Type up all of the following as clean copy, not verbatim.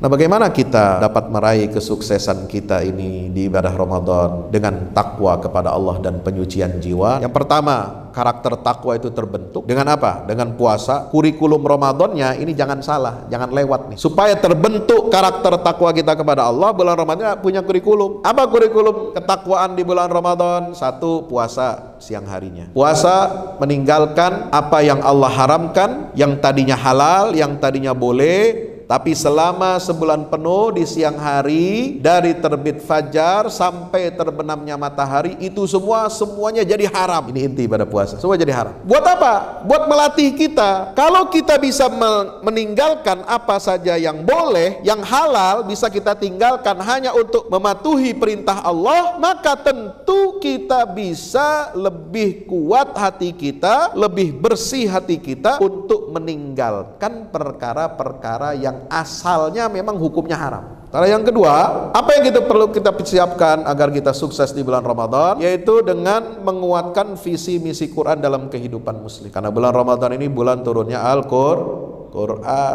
Nah, bagaimana kita dapat meraih kesuksesan kita ini di ibadah Ramadan dengan takwa kepada Allah dan penyucian jiwa? Yang pertama, karakter takwa itu terbentuk dengan apa? Dengan puasa. Kurikulum Ramadannya ini jangan salah, jangan lewat nih. Supaya terbentuk karakter takwa kita kepada Allah, bulan Ramadan punya kurikulum. Apa kurikulum ketakwaan di bulan Ramadan? Satu, puasa siang harinya. Puasa meninggalkan apa yang Allah haramkan, yang tadinya halal, yang tadinya boleh. Tapi selama sebulan penuh di siang hari, dari terbit fajar sampai terbenamnya matahari, itu semuanya jadi haram. Ini inti pada puasa, semua jadi haram. Buat apa? Buat melatih kita. Kalau kita bisa meninggalkan apa saja yang boleh, yang halal bisa kita tinggalkan hanya untuk mematuhi perintah Allah, maka tentu kita bisa lebih kuat hati kita, lebih bersih hati kita untuk meninggalkan perkara-perkara yang asalnya memang hukumnya haram. Cara yang kedua, apa yang perlu kita siapkan agar kita sukses di bulan Ramadan, yaitu dengan menguatkan visi misi Quran dalam kehidupan muslim. Karena bulan Ramadan ini bulan turunnya Al-Quran.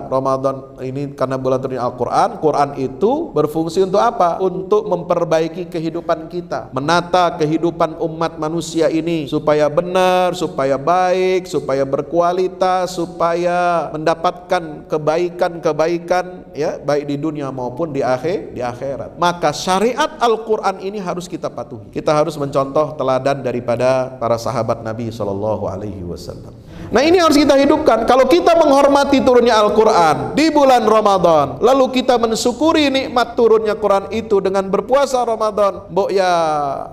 Ramadan ini karena bulan turunnya Al-Quran. Quran itu berfungsi untuk apa? Untuk memperbaiki kehidupan kita, menata kehidupan umat manusia ini supaya benar, supaya baik, supaya berkualitas, supaya mendapatkan kebaikan-kebaikan, ya, baik di dunia maupun di akhirat. Maka syariat Al-Quran ini harus kita patuhi. Kita harus mencontoh teladan daripada para sahabat Nabi SAW. Nah, ini harus kita hidupkan. Kalau kita menghormati turunnya Al-Quran di bulan Ramadan, lalu kita mensyukuri nikmat turunnya Quran itu dengan berpuasa Ramadan, ya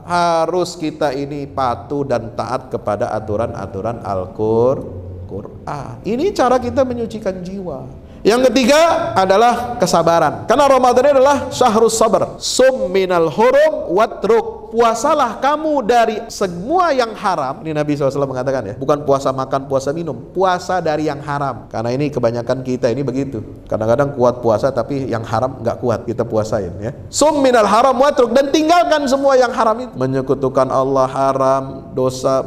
harus kita ini patuh dan taat kepada aturan-aturan Al-Quran. Ini cara kita menyucikan jiwa. Yang ketiga adalah kesabaran. Karena Ramadan ini adalah syahrus sabar. Sum minal hurum watruk. Puasalah kamu dari semua yang haram. Ini Nabi SAW mengatakan, ya, bukan puasa makan, puasa minum, puasa dari yang haram. Karena ini kebanyakan kita ini begitu. Kadang-kadang kuat puasa tapi yang haram nggak kuat kita puasain, ya. Sum minal haram watruk, dan tinggalkan semua yang haram itu. Menyekutukan Allah haram, dosa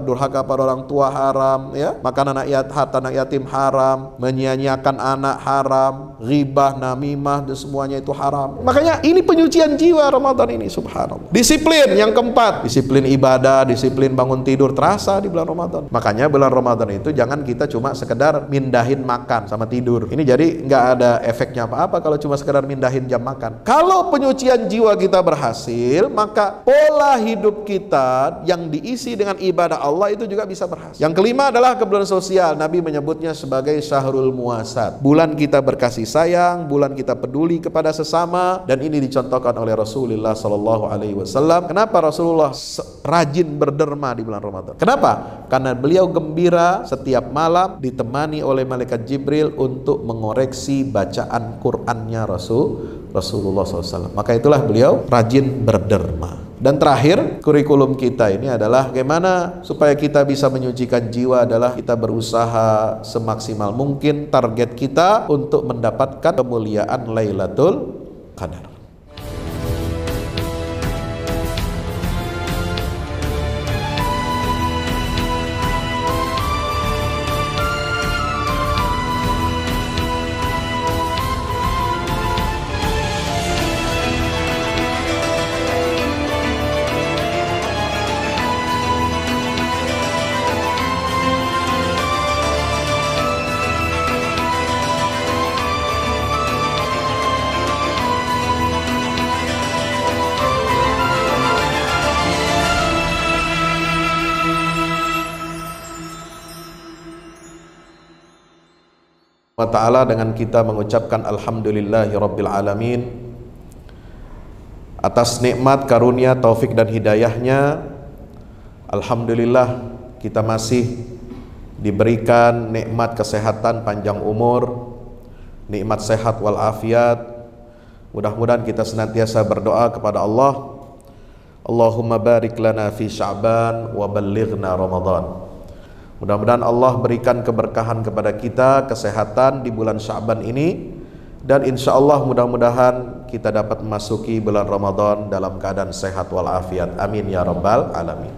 durhaka pada orang tua haram, ya. Makan harta anak yatim haram, menyia-nyiakan anak haram, ghibah, namimah, dan semuanya itu haram. Makanya ini penyucian jiwa Ramadan ini, subhanallah. Disiplin yang keempat, disiplin ibadah, disiplin bangun tidur terasa di bulan Ramadan. Makanya bulan Ramadan itu jangan kita cuma sekedar mindahin makan sama tidur. Ini jadi nggak ada efeknya apa-apa kalau cuma sekedar mindahin jam makan. Kalau penyucian jiwa kita berhasil, maka pola hidup kita yang diisi dengan ibadah Allah itu juga bisa berhasil. Yang kelima adalah kepedulian sosial. Nabi menyebutnya sebagai syahrul muasat. Bulan kita berkasih sayang, bulan kita peduli kepada sesama, dan ini dicontohkan oleh Rasulullah SAW. Kenapa Rasulullah rajin berderma di bulan Ramadan? Kenapa? Karena beliau gembira setiap malam ditemani oleh malaikat Jibril untuk mengoreksi bacaan Qur'annya Rasulullah SAW. Maka itulah beliau rajin berderma. Dan terakhir, kurikulum kita ini adalah bagaimana supaya kita bisa menyucikan jiwa adalah kita berusaha semaksimal mungkin target kita untuk mendapatkan kemuliaan Lailatul Qadar. Ta'ala dengan kita mengucapkan alhamdulillahi rabbil alamin atas nikmat, karunia, taufik dan hidayahnya. Alhamdulillah kita masih diberikan nikmat kesehatan, panjang umur, nikmat sehat walafiat. Mudah-mudahan kita senantiasa berdoa kepada Allah, Allahumma barik lana fi Sya'ban wa ballighna Ramadan. Mudah-mudahan Allah berikan keberkahan kepada kita, kesehatan di bulan Sya'ban ini, dan insya Allah mudah-mudahan kita dapat memasuki bulan Ramadan dalam keadaan sehat walafiat. Amin ya rabbal alamin.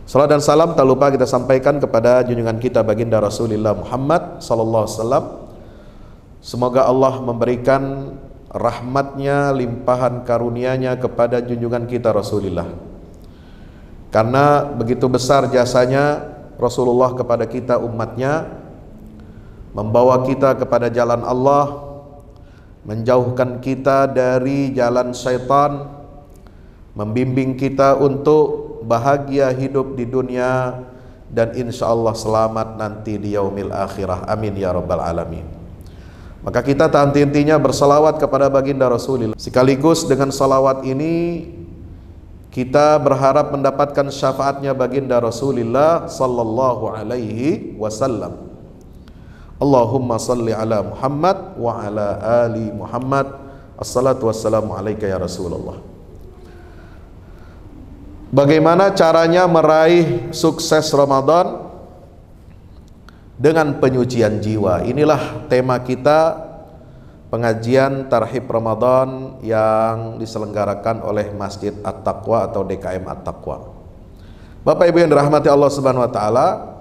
Salam dan salam tak lupa kita sampaikan kepada junjungan kita baginda Rasulullah Muhammad sallallahu alaihi wasallam. Semoga Allah memberikan rahmatnya, limpahan karunia-Nya kepada junjungan kita Rasulullah. Karena begitu besar jasanya Rasulullah kepada kita umatnya, membawa kita kepada jalan Allah, menjauhkan kita dari jalan syaitan, membimbing kita untuk bahagia hidup di dunia dan insya Allah selamat nanti di yaumil akhirah. Amin ya rabbal alamin. Maka kita tak henti-hentinya bersalawat kepada baginda Rasulullah. Sekaligus dengan salawat ini kita berharap mendapatkan syafaatnya baginda Rasulullah sallallahu alaihi wasallam. Allahumma salli ala Muhammad wa ala ali Muhammad. Assalatu wassalamu alaika ya Rasulullah. Bagaimana caranya meraih sukses Ramadan? Dengan penyucian jiwa. Inilah tema kita pengajian Tarhib Ramadan yang diselenggarakan oleh Masjid At-Taqwa atau DKM At-Taqwa. Bapak Ibu yang dirahmati Allah Subhanahu wa taala,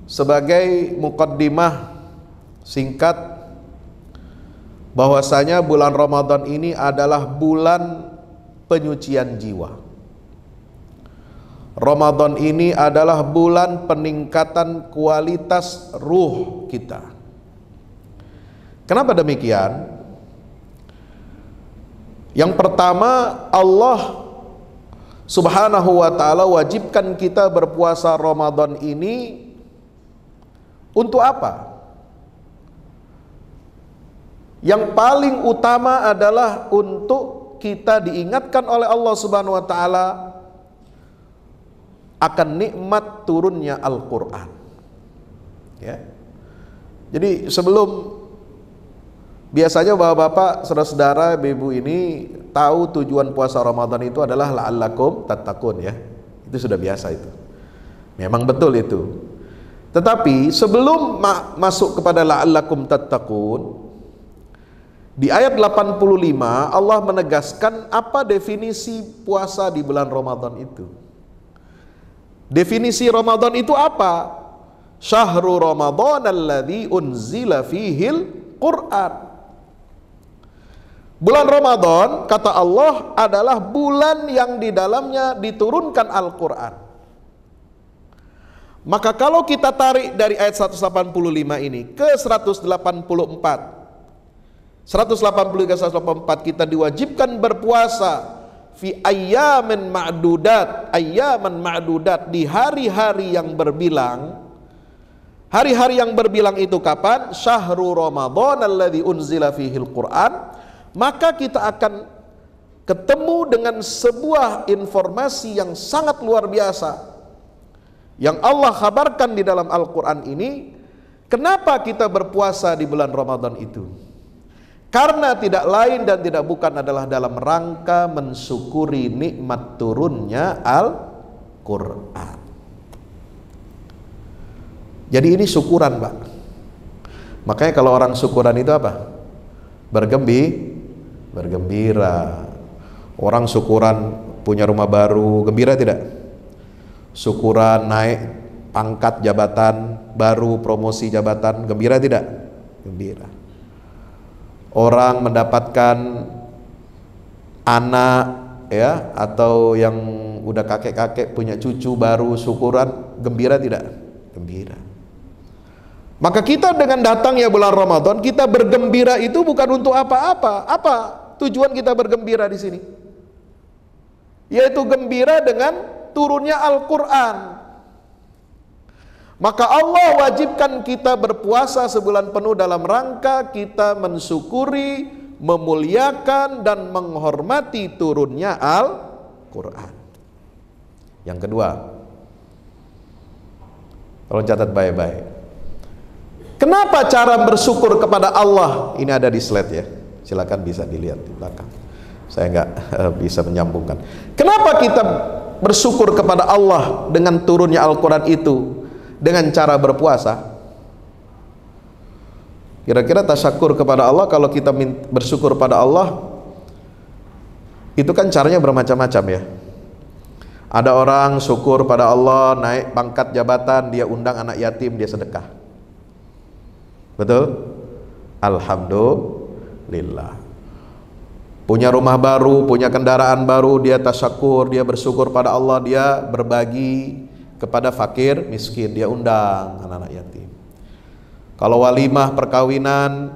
sebagai muqaddimah singkat bahwasanya bulan Ramadan ini adalah bulan penyucian jiwa. Ramadan ini adalah bulan peningkatan kualitas ruh kita. Kenapa demikian? Yang pertama, Allah Subhanahu wa ta'ala wajibkan kita berpuasa Ramadan ini untuk apa? Yang paling utama adalah untuk kita diingatkan oleh Allah Subhanahu wa ta'ala akan nikmat turunnya Al-Quran. Ya. Jadi sebelum, biasanya bapak-bapak, saudara-saudara, ibu ini tahu tujuan puasa Ramadan itu adalah la'allakum tattaqun, ya. Itu sudah biasa itu. Memang betul itu. Tetapi sebelum masuk kepada la'allakum tattaqun, di ayat 85 Allah menegaskan apa definisi puasa di bulan Ramadan itu. Definisi Ramadan itu apa? Syahrul Ramadan alladzi unzila fihil Quran. Bulan Ramadan, kata Allah, adalah bulan yang di dalamnya diturunkan Al-Quran. Maka kalau kita tarik dari ayat 185 ini ke 184, 184 kita diwajibkan berpuasa fi ayyamin ma'dudat, ayyaman ma'dudat, di hari-hari yang berbilang. Hari-hari yang berbilang itu kapan? Syahrul Ramadan alladzi unzila fihil Quran. Maka kita akan ketemu dengan sebuah informasi yang sangat luar biasa yang Allah kabarkan di dalam Al-Quran ini. Kenapa kita berpuasa di bulan Ramadan itu? Karena tidak lain dan tidak bukan adalah dalam rangka mensyukuri nikmat turunnya Al-Quran. Jadi ini syukuran, Pak. Makanya kalau orang syukuran itu apa? Bergembira. Orang syukuran punya rumah baru, gembira tidak? Syukuran naik pangkat jabatan baru, promosi jabatan, gembira tidak? Gembira. Orang mendapatkan anak, ya, atau yang udah kakek-kakek punya cucu baru, syukuran, gembira tidak? Gembira. Maka kita dengan datangnya bulan Ramadan, kita bergembira itu bukan untuk apa-apa. Apa tujuan kita bergembira di sini? Yaitu gembira dengan turunnya Al-Quran. Maka Allah wajibkan kita berpuasa sebulan penuh dalam rangka kita mensyukuri, memuliakan dan menghormati turunnya Al-Quran. Yang kedua, tolong catat baik-baik. Kenapa cara bersyukur kepada Allah? Ini ada di slide, ya. Silakan bisa dilihat di belakang. Saya nggak bisa menyambungkan. Kenapa kita bersyukur kepada Allah dengan turunnya Al-Quran itu dengan cara berpuasa? Kira-kira tasyakur kepada Allah, kalau kita bersyukur pada Allah, itu kan caranya bermacam-macam, ya. Ada orang syukur pada Allah, naik pangkat jabatan, dia undang anak yatim, dia sedekah. Betul? alhamdulillah. Punya rumah baru, punya kendaraan baru, dia tasyakur, dia bersyukur pada Allah, dia berbagi kepada fakir, miskin, dia undang anak-anak yatim. Kalau walimah perkawinan,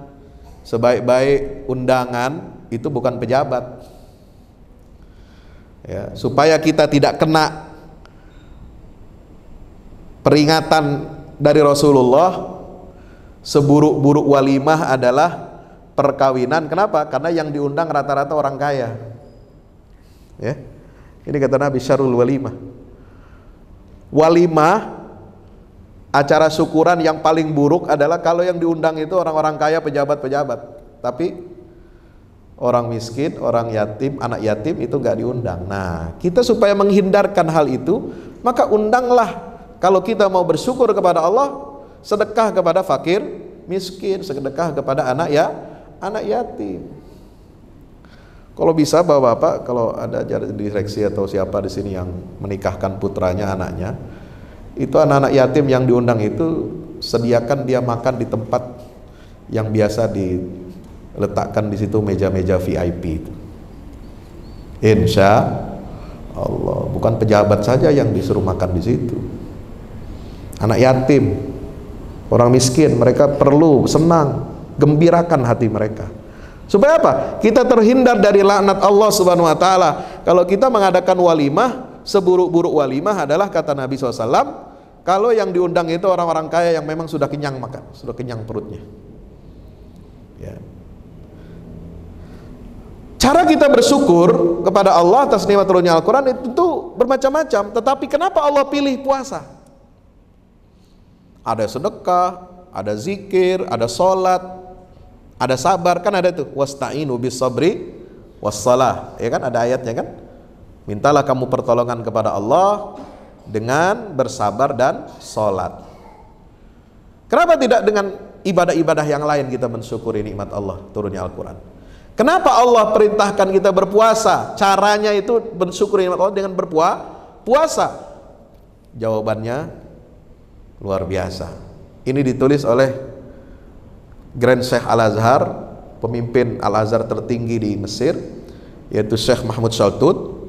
sebaik-baik undangan itu bukan pejabat. Ya, supaya kita tidak kena peringatan dari Rasulullah, seburuk-buruk walimah adalah perkawinan. Kenapa? Karena yang diundang rata-rata orang kaya. Ya. Ini kata Nabi, syarrul walimah. Walimah, acara syukuran yang paling buruk adalah kalau yang diundang itu orang-orang kaya, pejabat-pejabat. Tapi orang miskin, orang yatim, anak yatim itu nggak diundang. Nah, kita supaya menghindarkan hal itu, maka undanglah. Kalau kita mau bersyukur kepada Allah, sedekah kepada fakir, miskin, sedekah kepada anak yatim. Kalau bisa Bapak-bapak, kalau ada direksi atau siapa di sini yang menikahkan putranya, anaknya, itu anak-anak yatim yang diundang itu sediakan dia makan di tempat yang biasa diletakkan di situ, meja-meja VIP itu. Insya Allah, bukan pejabat saja yang disuruh makan di situ. Anak yatim, orang miskin, mereka perlu senang, gembirakan hati mereka. Supaya apa? Kita terhindar dari laknat Allah Subhanahu wa taala. Kalau kita mengadakan walimah, seburuk-buruk walimah adalah kata Nabi SAW, kalau yang diundang itu orang-orang kaya yang memang sudah kenyang makan, sudah kenyang perutnya. Ya. Cara kita bersyukur kepada Allah atas nikmat turunnya Al-Quran itu bermacam-macam. Tetapi kenapa Allah pilih puasa? Ada sedekah, ada zikir, ada sholat, ada sabar, kan ada tuh, wasta'inu bis sabri wassalah, ya kan, ada ayatnya kan, mintalah kamu pertolongan kepada Allah dengan bersabar dan sholat. Kenapa tidak dengan ibadah-ibadah yang lain kita mensyukuri nikmat Allah turunnya Al-Quran? Kenapa Allah perintahkan kita berpuasa? Caranya itu mensyukuri nikmat Allah dengan berpuasa. Jawabannya luar biasa. Ini ditulis oleh Grand Sheikh Al-Azhar, pemimpin Al-Azhar tertinggi di Mesir, yaitu Syekh Mahmud Shaltut.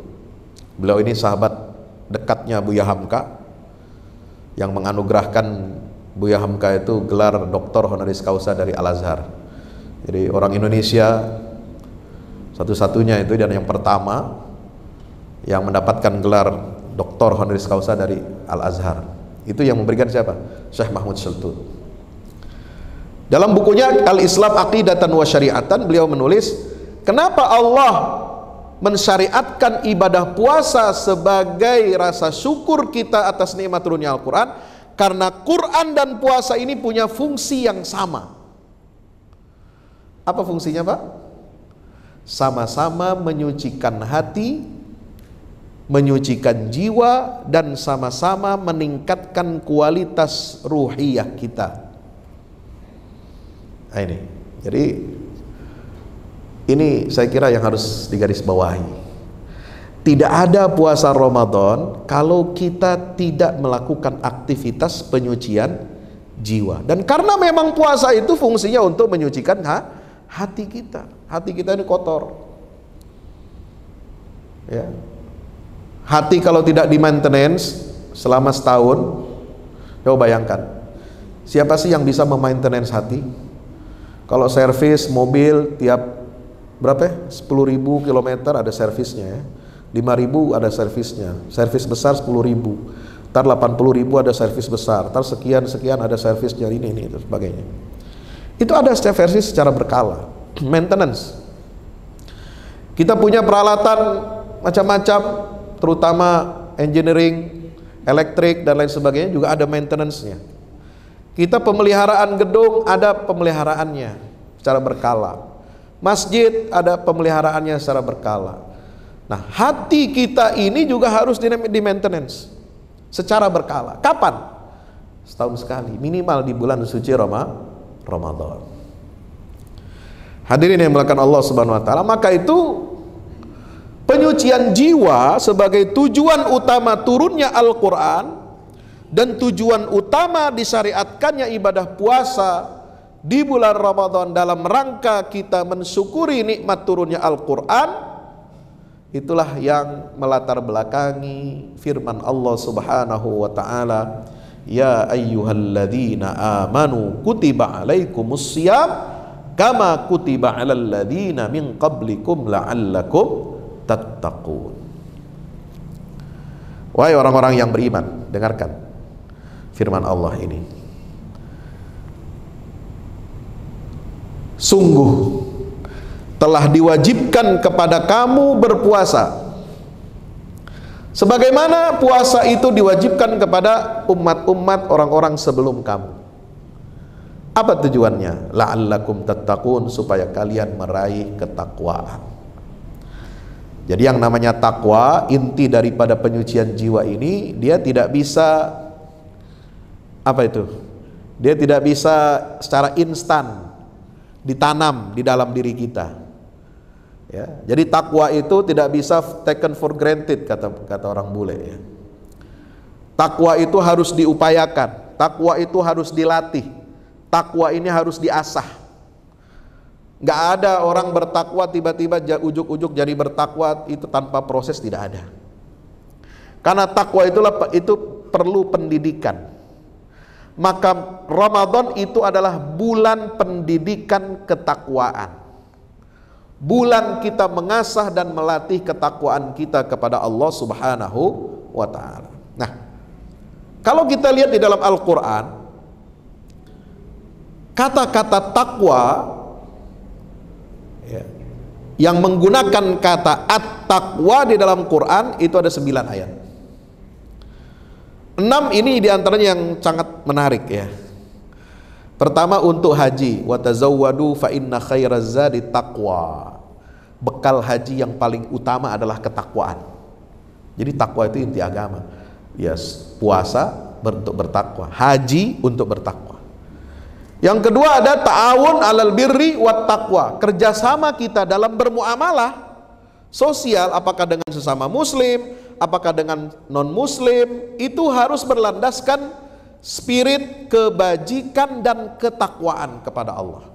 Beliau ini sahabat dekatnya Buya Hamka, yang menganugerahkan Buya Hamka itu gelar doktor honoris causa dari Al-Azhar. Jadi orang Indonesia satu-satunya itu dan yang pertama yang mendapatkan gelar doktor honoris causa dari Al-Azhar. Itu yang memberikan siapa? Syekh Mahmud Shaltut. Dalam bukunya Al-Islam Aqidatan wa Syariatan, beliau menulis, kenapa Allah mensyariatkan ibadah puasa sebagai rasa syukur kita atas nikmat turunnya Al-Quran? Karena Quran dan puasa ini punya fungsi yang sama. Apa fungsinya, Pak? Sama-sama menyucikan hati, menyucikan jiwa, dan sama-sama meningkatkan kualitas ruhiyah kita. Nah, ini. Jadi ini saya kira yang harus digarisbawahi. Tidak ada puasa Ramadan kalau kita tidak melakukan aktivitas penyucian jiwa. Dan karena memang puasa itu fungsinya untuk menyucikan hati kita. Hati kita ini kotor. Ya. Hati kalau tidak di maintenance selama setahun, coba bayangkan, siapa sih yang bisa memaintenance hati? Kalau servis mobil tiap berapa ya? 10.000 km ada servisnya ya. 5.000 ada servisnya. Servis besar 10.000. Ntar 80.000 ada servis besar. Ntar sekian ada servisnya ini dan sebagainya. Itu ada setiap versi secara berkala. Maintenance. Kita punya peralatan macam-macam, terutama engineering, elektrik dan lain sebagainya juga ada maintenance-nya. Kita pemeliharaan gedung ada pemeliharaannya secara berkala. Masjid ada pemeliharaannya secara berkala. Nah, hati kita ini juga harus di maintenance secara berkala. Kapan? Setahun sekali, minimal di bulan suci Ramadan. Hadirin yang dimuliakan Allah Subhanahu wa taala, maka itu penyucian jiwa sebagai tujuan utama turunnya Al-Quran dan tujuan utama disyariatkannya ibadah puasa di bulan Ramadan dalam rangka kita mensyukuri nikmat turunnya Al-Quran, itulah yang melatar belakangi firman Allah Subhanahu wa ta'ala, ya ayyuhalladzina amanu kutiba alaikumus syiyam kama kutiba alal ladzina min qablikum la'allakum tattaqun. Wahai orang-orang yang beriman, dengarkan firman Allah ini. Sungguh telah diwajibkan kepada kamu berpuasa sebagaimana puasa itu diwajibkan kepada umat-umat orang-orang sebelum kamu. Apa tujuannya? La'allakum tattaqun, supaya kalian meraih ketakwaan. Jadi yang namanya takwa, inti daripada penyucian jiwa ini, dia tidak bisa dia tidak bisa secara instan ditanam di dalam diri kita. Ya, jadi takwa itu tidak bisa taken for granted, kata orang bule. Ya. Takwa itu harus diupayakan, takwa itu harus dilatih, takwa ini harus diasah. Nggak ada orang bertakwa tiba-tiba ujuk-ujuk jadi bertakwa itu tanpa proses, tidak ada. Karena takwa itu perlu pendidikan. Maka Ramadan itu adalah bulan pendidikan ketakwaan. Bulan kita mengasah dan melatih ketakwaan kita kepada Allah Subhanahu wa ta'ala. Nah, kalau kita lihat di dalam Al-Quran, kata-kata takwa yang menggunakan kata at-taqwa di dalam Quran itu ada 9 ayat. 6 ini diantaranya yang sangat menarik ya. Pertama untuk haji, wa tazawwadu fa inna khairaz zadi taqwa. Bekal haji yang paling utama adalah ketakwaan. Jadi takwa itu inti agama. Yes, puasa untuk bertakwa, haji untuk bertakwa. Yang kedua ada ta'awun alal birri wat taqwa. Kerjasama kita dalam bermuamalah sosial, apakah dengan sesama muslim, apakah dengan non muslim, itu harus berlandaskan spirit kebajikan dan ketakwaan kepada Allah.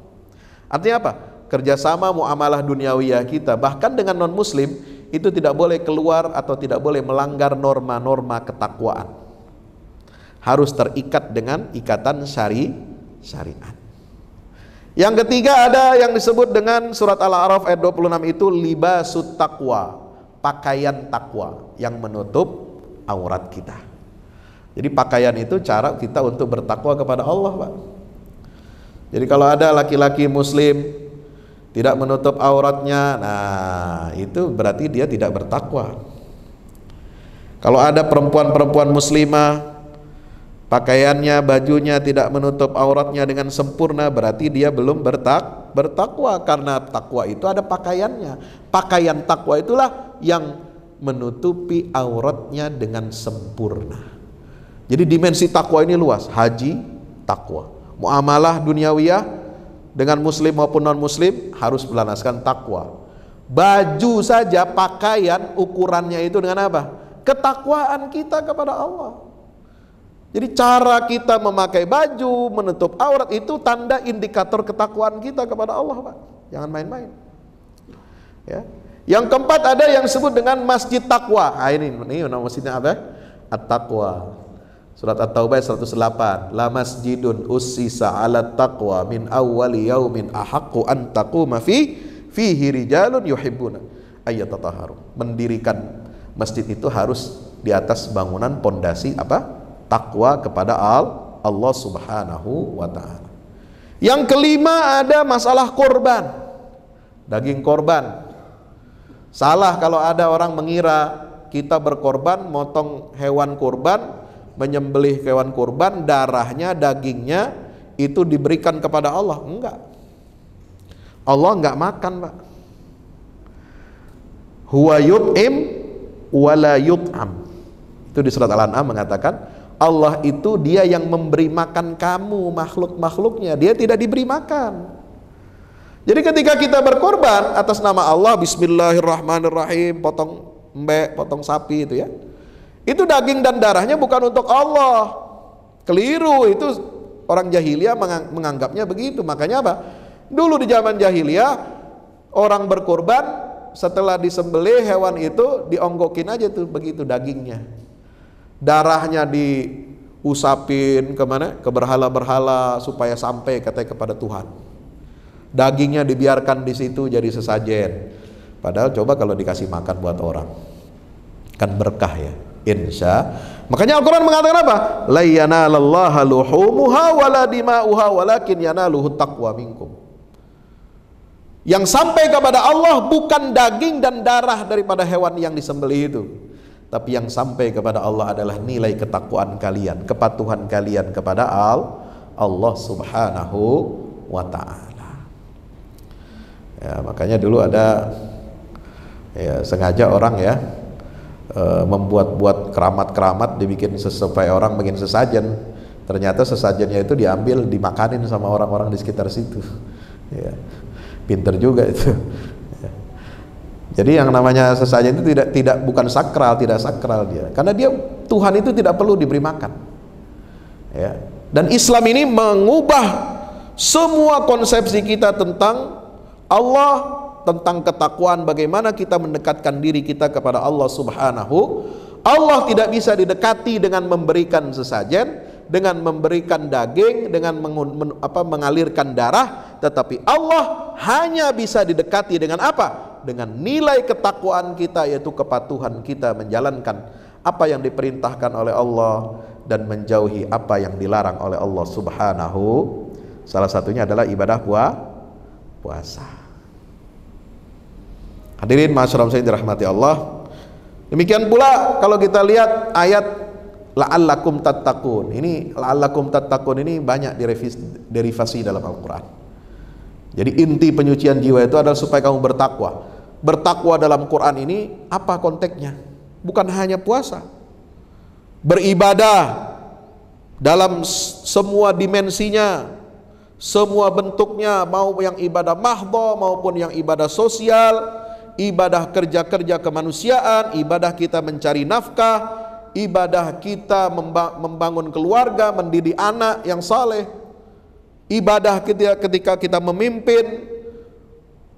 Artinya apa? Kerjasama muamalah duniawiyah kita bahkan dengan non muslim itu tidak boleh keluar atau tidak boleh melanggar norma-norma ketakwaan. Harus terikat dengan ikatan syariat. Yang ketiga ada yang disebut dengan surat Al-A'raf ayat 26 itu libasut taqwa, pakaian takwa yang menutup aurat kita. Jadi pakaian itu cara kita untuk bertakwa kepada Allah, Pak. Jadi kalau ada laki-laki muslim tidak menutup auratnya, nah itu berarti dia tidak bertakwa. Kalau ada perempuan-perempuan muslimah pakaiannya, bajunya tidak menutup auratnya dengan sempurna, berarti dia belum bertakwa, karena takwa itu ada pakaiannya. Pakaian takwa itulah yang menutupi auratnya dengan sempurna. Jadi dimensi takwa ini luas. Haji, takwa. Muamalah duniawiyah dengan muslim maupun non muslim harus berlandaskan takwa. Baju saja, pakaian, ukurannya itu dengan apa? Ketakwaan kita kepada Allah. Jadi cara kita memakai baju, menutup aurat itu tanda indikator ketakwaan kita kepada Allah, Pak. Jangan main-main. Ya. Yang keempat ada yang disebut dengan masjid takwa. Nah, ini nama masjidnya apa? At-Taqwa. Surat At-Taubah 108. La masjidun ussisa 'ala taqwa min awwali yaumin ahaqqu an taquma fihi rijalun yuhibbuna ayyatatahharu. Mendirikan masjid itu harus di atas bangunan pondasi apa? Takwa kepada Allah Subhanahu wa ta'ala. Yang kelima ada masalah korban, daging korban. Salah kalau ada orang mengira kita berkorban, motong hewan korban, menyembelih hewan korban, darahnya, dagingnya itu diberikan kepada Allah. Enggak. Allah enggak makan, Pak. Huwa yut'im wala yut'am. Itu di surat Al-An'am mengatakan Allah itu dia yang memberi makan kamu, makhluk-makhluknya. Dia tidak diberi makan. Jadi ketika kita berkorban atas nama Allah, bismillahirrahmanirrahim, potong mbek, potong sapi itu ya, itu daging dan darahnya bukan untuk Allah. Keliru, itu orang jahiliyah menganggapnya begitu. Makanya apa? Dulu di zaman jahiliyah orang berkorban setelah disembelih hewan itu dionggokin aja tuh begitu dagingnya. Darahnya diusapin kemana? Ke berhala-berhala supaya sampai katanya kepada Tuhan. Dagingnya dibiarkan di situ jadi sesajen. Padahal coba kalau dikasih makan buat orang, kan berkah ya. Makanya Al-Quran mengatakan apa? La yanalallaha luhumuha wala dima'uha walakin yanaluhu taqwa minkum. Yang sampai kepada Allah bukan daging dan darah daripada hewan yang disembelih itu, tapi yang sampai kepada Allah adalah nilai ketakwaan kalian, kepatuhan kalian kepada Allah Subhanahu wa ta'ala. Ya, makanya dulu ada sengaja orang ya membuat keramat-keramat dibikin supaya orang bikin sesajen. Ternyata sesajennya itu diambil dimakanin sama orang-orang di sekitar situ. Ya, pinter juga itu. Ya. Jadi yang namanya sesajen itu bukan sakral, tidak sakral dia. Karena dia Tuhan itu tidak perlu diberi makan. Ya. Dan Islam ini mengubah semua konsepsi kita tentang Allah, tentang ketakwaan, bagaimana kita mendekatkan diri kita kepada Allah Subhanahu. Allah tidak bisa didekati dengan memberikan sesajen, dengan memberikan daging, dengan mengalirkan darah, tetapi Allah hanya bisa didekati dengan apa? Dengan nilai ketakwaan kita, yaitu kepatuhan kita menjalankan apa yang diperintahkan oleh Allah dan menjauhi apa yang dilarang oleh Allah Subhanahu. Salah satunya adalah ibadah puasa. Hadirin ma'asyiral muslimin dirahmati Allah. Demikian pula kalau kita lihat ayat la'allakum tattaqun. Ini la'allakum tattaqun ini banyak derivasi dalam Al-Qur'an. Jadi inti penyucian jiwa itu adalah supaya kamu bertakwa. Bertakwa dalam Quran ini apa konteksnya? Bukan hanya puasa. Beribadah dalam semua dimensinya, semua bentuknya, mau yang ibadah mahdhah maupun yang ibadah sosial, ibadah kerja-kerja kemanusiaan, ibadah kita mencari nafkah, ibadah kita membangun keluarga, mendidik anak yang saleh, ibadah ketika kita memimpin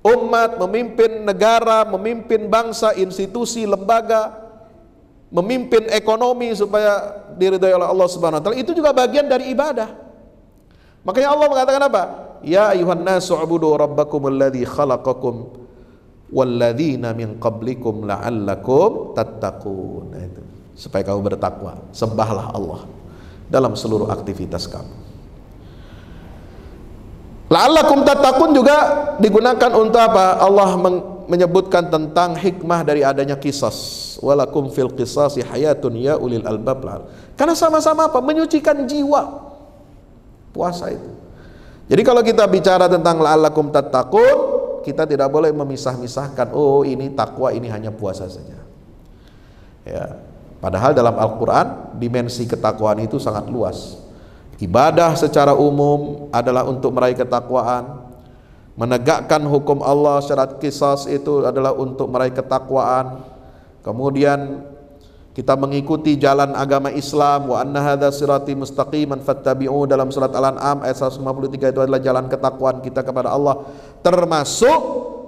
umat, memimpin negara, memimpin bangsa, institusi, lembaga, memimpin ekonomi supaya diridhai oleh Allah Subhanahu wa taala, itu juga bagian dari ibadah. Makanya Allah mengatakan apa? Ya ayuhan nasu ubudu rabbakumul ladzi khalaqakum walladzina min qablikum la'allakum tattaqun. Nah, itu supaya kamu bertakwa, sembahlah Allah dalam seluruh aktivitas kamu. La'allakum tattaqun juga digunakan untuk apa? Allah menyebutkan tentang hikmah dari adanya qisas. Walakum fil qisasi hayatun ya ulil albab. Karena sama-sama apa? Menyucikan jiwa. Puasa itu. Jadi kalau kita bicara tentang la'allakum tattaqun, kita tidak boleh memisah-misahkan, oh ini takwa, ini hanya puasa saja. Ya, padahal dalam Al-Quran dimensi ketakwaan itu sangat luas. Ibadah secara umum adalah untuk meraih ketakwaan. Menegakkan hukum Allah secara qisas itu adalah untuk meraih ketakwaan. Kemudian kita mengikuti jalan agama Islam, wa anna hadza sirati mustaqiman fattabi'u, dalam surat Al-An'am ayat 153, itu adalah jalan ketakwaan kita kepada Allah, termasuk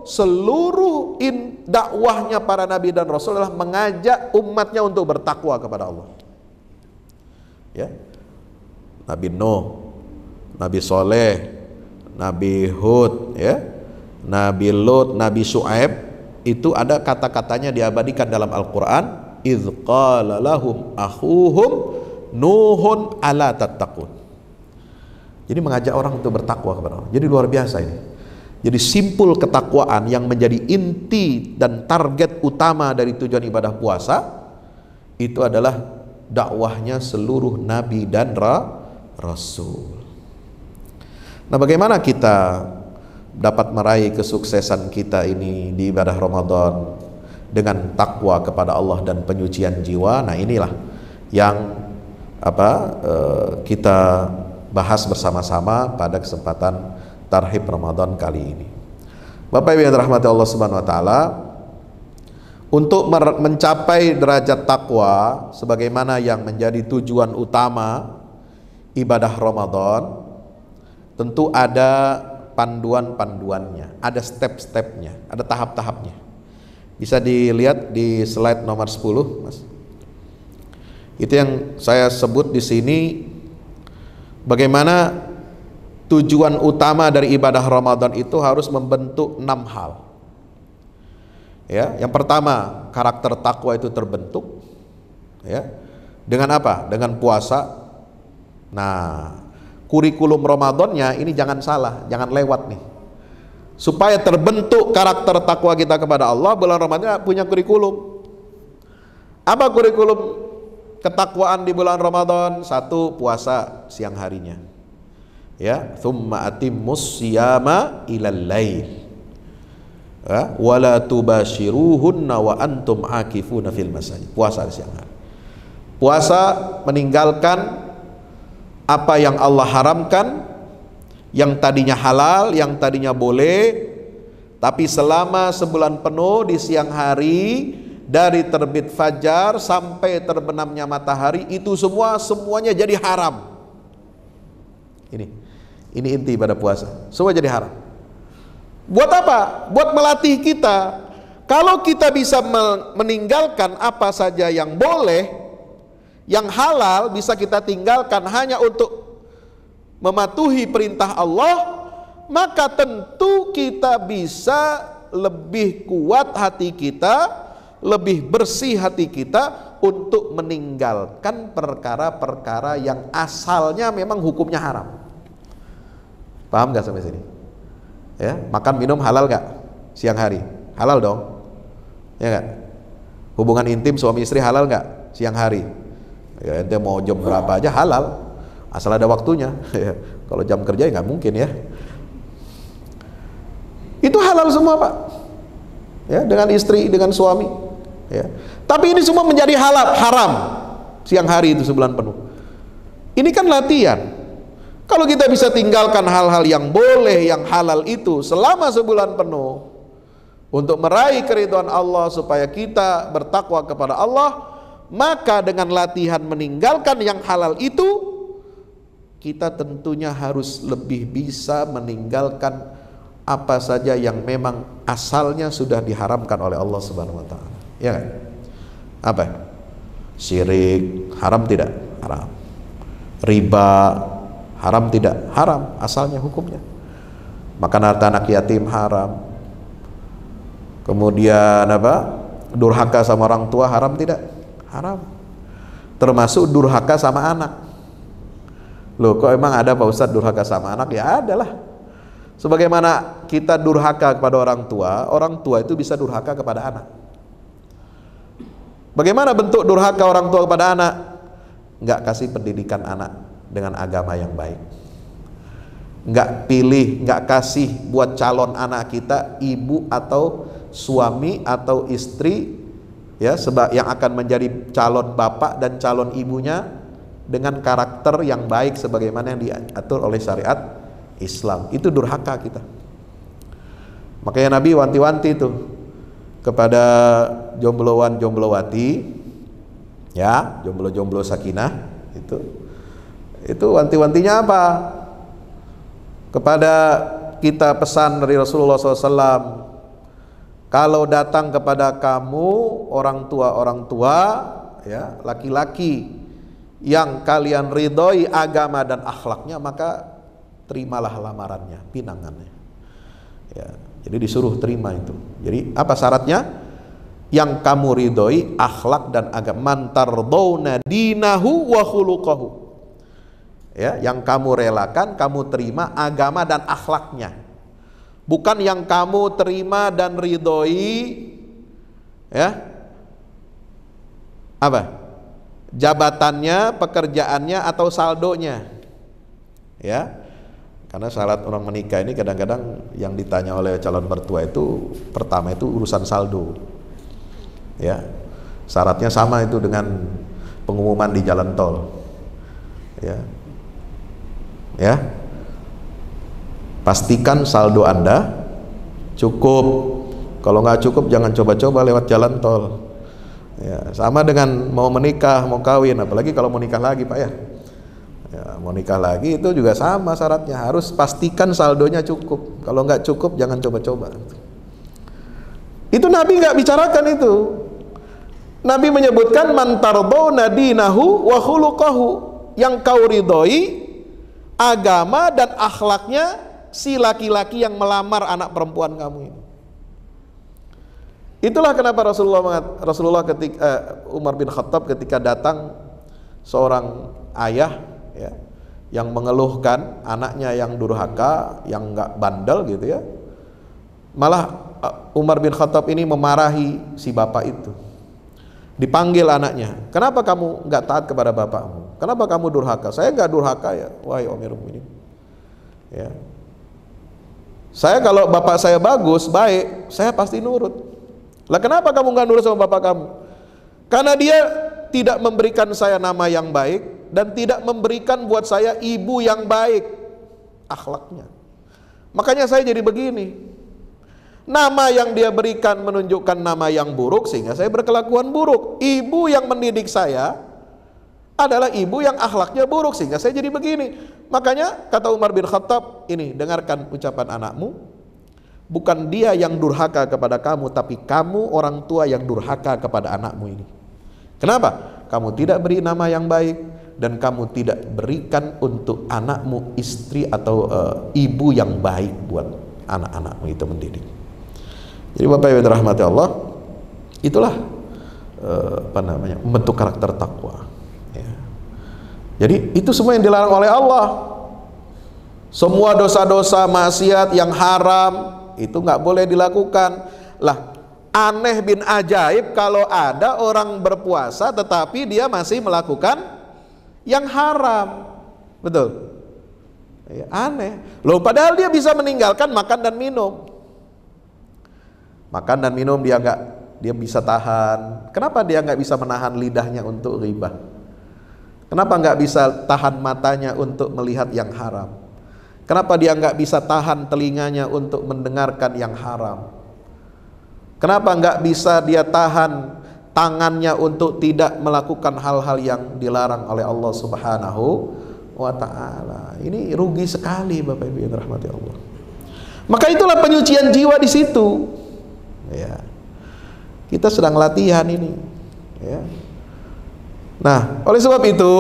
seluruh dakwahnya para nabi dan rasul adalah mengajak umatnya untuk bertakwa kepada Allah. Ya. Nabi Nuh, Nabi Soleh, Nabi Hud, ya, Nabi Lut, Nabi Syuaib, itu ada kata-katanya diabadikan dalam Al-Quran. Idz qala lahum akhuhum Nuhun ala tattaqun. Jadi mengajak orang untuk bertakwa kepada Allah. Jadi luar biasa ini. Jadi simpul ketakwaan yang menjadi inti dan target utama dari tujuan ibadah puasa itu adalah dakwahnya seluruh nabi dan rasul. Nah, bagaimana kita dapat meraih kesuksesan kita ini di ibadah Ramadan dengan takwa kepada Allah dan penyucian jiwa? Nah, inilah yang kita bahas bersama-sama pada kesempatan Tarhib Ramadan kali ini. Bapak Ibu yang dirahmati Allah Subhanahu wa taala, untuk mencapai derajat takwa sebagaimana yang menjadi tujuan utama ibadah Ramadan tentu ada panduan-panduannya, ada step-stepnya, ada tahap-tahapnya. Bisa dilihat di slide nomor 10, Mas. Itu yang saya sebut di sini, bagaimana tujuan utama dari ibadah Ramadan itu harus membentuk 6 hal. Ya, yang pertama, karakter takwa itu terbentuk. Ya, dengan apa? Dengan puasa. Nah, kurikulum Ramadannya ini jangan salah, jangan lewat nih. Supaya terbentuk karakter takwa kita kepada Allah, bulan Ramadan punya kurikulum. Apa kurikulum ketakwaan di bulan Ramadan? 1, puasa siang harinya. Ya, tsumma atimmus siyama ilal lail. Ya, wala tubashiruhunna wa antum akifuna fil masajid. Puasa siang hari. Puasa meninggalkan apa yang Allah haramkan, yang tadinya halal, yang tadinya boleh, tapi selama sebulan penuh di siang hari, dari terbit fajar sampai terbenamnya matahari, itu semuanya jadi haram. Ini inti pada puasa, semua jadi haram. Buat apa? Buat melatih kita. Kalau kita bisa meninggalkan apa saja yang boleh, yang halal bisa kita tinggalkan hanya untuk mematuhi perintah Allah, maka tentu kita bisa lebih kuat hati kita, lebih bersih hati kita untuk meninggalkan perkara-perkara yang asalnya memang hukumnya haram. Paham gak sampai sini? Ya, makan minum halal gak? Siang hari halal dong, ya gak? Hubungan intim suami istri halal gak? Siang hari. Ya, ente mau jam berapa aja halal, asal ada waktunya. Kalau jam kerja ya nggak mungkin ya. Itu halal semua, Pak. Ya, dengan istri, dengan suami. Ya. Tapi ini semua menjadi haram siang hari itu sebulan penuh. Ini kan latihan. Kalau kita bisa tinggalkan hal-hal yang boleh, yang halal itu selama sebulan penuh untuk meraih keridhaan Allah supaya kita bertakwa kepada Allah, maka dengan latihan meninggalkan yang halal itu, kita tentunya harus lebih bisa meninggalkan apa saja yang memang asalnya sudah diharamkan oleh Allah Subhanahu wa taala. Ya kan? Apa? Syirik haram tidak? Haram. Riba haram tidak? Haram, asalnya hukumnya. Makan harta anak yatim haram. Kemudian apa? Durhaka sama orang tua haram tidak? Haram. Termasuk durhaka sama anak. Loh, kok emang ada Pak Ustadz durhaka sama anak? Ya adalah. Sebagaimana kita durhaka kepada orang tua itu bisa durhaka kepada anak. Bagaimana bentuk durhaka orang tua kepada anak? Nggak kasih pendidikan anak dengan agama yang baik. Nggak kasih buat calon anak kita ibu atau suami atau istri, ya, yang akan menjadi calon bapak dan calon ibunya dengan karakter yang baik sebagaimana yang diatur oleh syariat Islam. Itu durhaka kita. Makanya Nabi wanti-wanti itu kepada jomblowan-jomblowati, ya, jomblo-jomblo sakinah itu wanti-wantinya apa? Kepada kita pesan dari Rasulullah SAW, kalau datang kepada kamu orang tua, ya, laki-laki yang kalian ridhoi agama dan akhlaknya, maka terimalah lamarannya, pinangannya. Ya, jadi disuruh terima itu. Jadi apa syaratnya? Yang kamu ridhoi akhlak dan agama. Man tardawna dinahu wa khuluquhu. Ya, yang kamu relakan, kamu terima agama dan akhlaknya. Bukan yang kamu terima dan ridhoi, ya, apa? Jabatannya, pekerjaannya atau saldonya. Ya. Karena syarat orang menikah ini kadang-kadang yang ditanya oleh calon mertua itu pertama itu urusan saldo. Ya. Syaratnya sama itu dengan pengumuman di jalan tol. Ya. Ya. Pastikan saldo Anda cukup. Kalau nggak cukup jangan coba-coba lewat jalan tol. Ya, sama dengan mau menikah, mau kawin, apalagi kalau mau nikah lagi, Pak, ya. Ya, mau nikah lagi itu juga sama syaratnya, harus pastikan saldonya cukup. Kalau nggak cukup jangan coba-coba. Itu Nabi nggak bicarakan itu. Nabi menyebutkan man tardawna dinahu wa khuluquhu, yang kau ridhoi agama dan akhlaknya si laki-laki yang melamar anak perempuan kamu ini. Itulah kenapa Rasulullah ketika Umar bin Khattab ketika datang seorang ayah, ya, yang mengeluhkan anaknya yang durhaka, yang nggak bandel gitu ya, malah Umar bin Khattab ini memarahi si bapak itu. Dipanggil anaknya, kenapa kamu nggak taat kepada bapakmu? Kenapa kamu durhaka? Saya nggak durhaka ya, wahai Amirul Mukminin. Ya, saya kalau bapak saya bagus, baik, saya pasti nurut. Lah kenapa kamu nggak nurut sama bapak kamu? Karena dia tidak memberikan saya nama yang baik dan tidak memberikan buat saya ibu yang baik akhlaknya. Makanya saya jadi begini. Nama yang dia berikan menunjukkan nama yang buruk sehingga saya berkelakuan buruk. Ibu yang mendidik saya adalah ibu yang akhlaknya buruk sehingga saya jadi begini. Makanya kata Umar bin Khattab, ini dengarkan ucapan anakmu, bukan dia yang durhaka kepada kamu, tapi kamu orang tua yang durhaka kepada anakmu ini. Kenapa? Kamu tidak beri nama yang baik dan kamu tidak berikan untuk anakmu istri atau ibu yang baik buat anak-anakmu itu mendidik. Jadi Bapak Ibu dirahmati Allah, itulah membentuk karakter takwa. Ya. Jadi itu semua yang dilarang oleh Allah. Semua dosa-dosa maksiat yang haram itu nggak boleh dilakukan. Lah, aneh bin ajaib kalau ada orang berpuasa tetapi dia masih melakukan yang haram. Betul? Ya, aneh. Loh, padahal dia bisa meninggalkan makan dan minum. Makan dan minum dia bisa tahan. Kenapa dia nggak bisa menahan lidahnya untuk ghibah? Kenapa nggak bisa tahan matanya untuk melihat yang haram? Kenapa dia nggak bisa tahan telinganya untuk mendengarkan yang haram? Kenapa nggak bisa dia tahan tangannya untuk tidak melakukan hal-hal yang dilarang oleh Allah Subhanahu wa Ta'ala? Ini rugi sekali Bapak Ibu yang dirahmati Allah. Maka itulah penyucian jiwa di situ. Ya, kita sedang latihan ini. Ya. Nah, oleh sebab itu,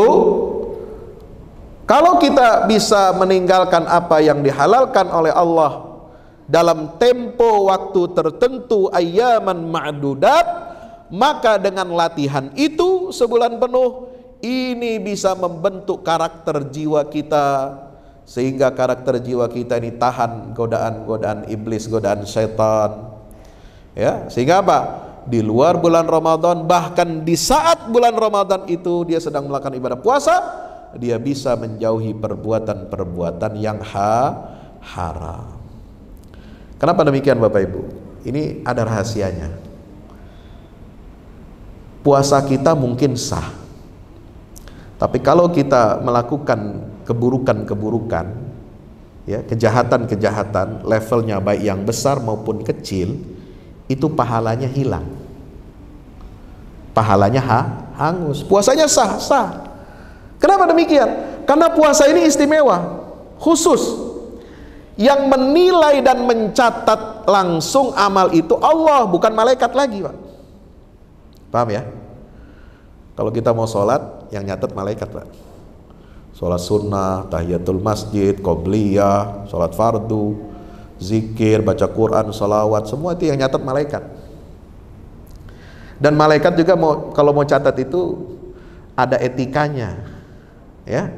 kalau kita bisa meninggalkan apa yang dihalalkan oleh Allah dalam tempo waktu tertentu, ayyaman ma'dudat, maka dengan latihan itu sebulan penuh, ini bisa membentuk karakter jiwa kita, sehingga karakter jiwa kita ini tahan godaan-godaan iblis, godaan syaitan. Ya, sehingga apa? Di luar bulan Ramadan, bahkan di saat bulan Ramadan itu dia sedang melakukan ibadah puasa, dia bisa menjauhi perbuatan-perbuatan yang haram. Kenapa demikian Bapak Ibu? Ini ada rahasianya. Puasa kita mungkin sah, tapi kalau kita melakukan keburukan-keburukan, ya, kejahatan-kejahatan, levelnya baik yang besar maupun kecil, itu pahalanya hilang, pahalanya hangus. Puasanya sah. Kenapa demikian? Karena puasa ini istimewa, khusus. Yang menilai dan mencatat langsung amal itu Allah, bukan malaikat lagi, Pak. Paham ya? Kalau kita mau sholat, yang nyatat malaikat, Pak. Sholat sunnah, tahiyatul masjid, qobliyah, sholat fardu, zikir, baca Quran, salawat, semua itu yang nyatat malaikat. Dan malaikat juga kalau mau catat itu ada etikanya, ya.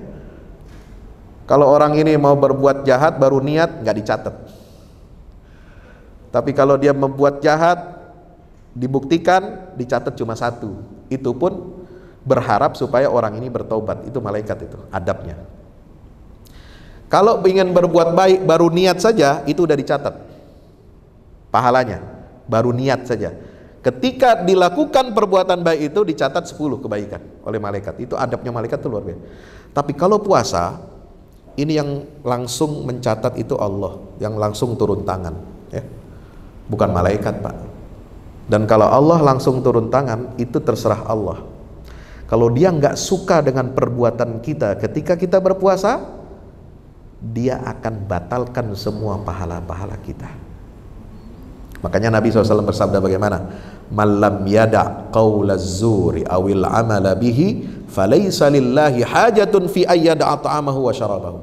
Kalau orang ini mau berbuat jahat baru niat, nggak dicatat. Tapi kalau dia membuat jahat dibuktikan, dicatat cuma satu. Itu pun berharap supaya orang ini bertobat. Itu malaikat, itu adabnya. Kalau ingin berbuat baik baru niat saja, itu udah dicatat pahalanya, baru niat saja. Ketika dilakukan perbuatan baik itu dicatat 10 kebaikan oleh malaikat. Itu adabnya malaikat itu luar biasa. Tapi kalau puasa, ini yang langsung mencatat itu Allah, yang langsung turun tangan, ya. Bukan malaikat, Pak. Dan kalau Allah langsung turun tangan, itu terserah Allah. Kalau dia nggak suka dengan perbuatan kita ketika kita berpuasa, dia akan batalkan semua pahala-pahala kita. Makanya Nabi SAW bersabda bagaimana? Malam yada' qawlaz zuri awil amala bihi falaysa lillahi hajatun fi ayyada'a ta'amahu wa syarabahu.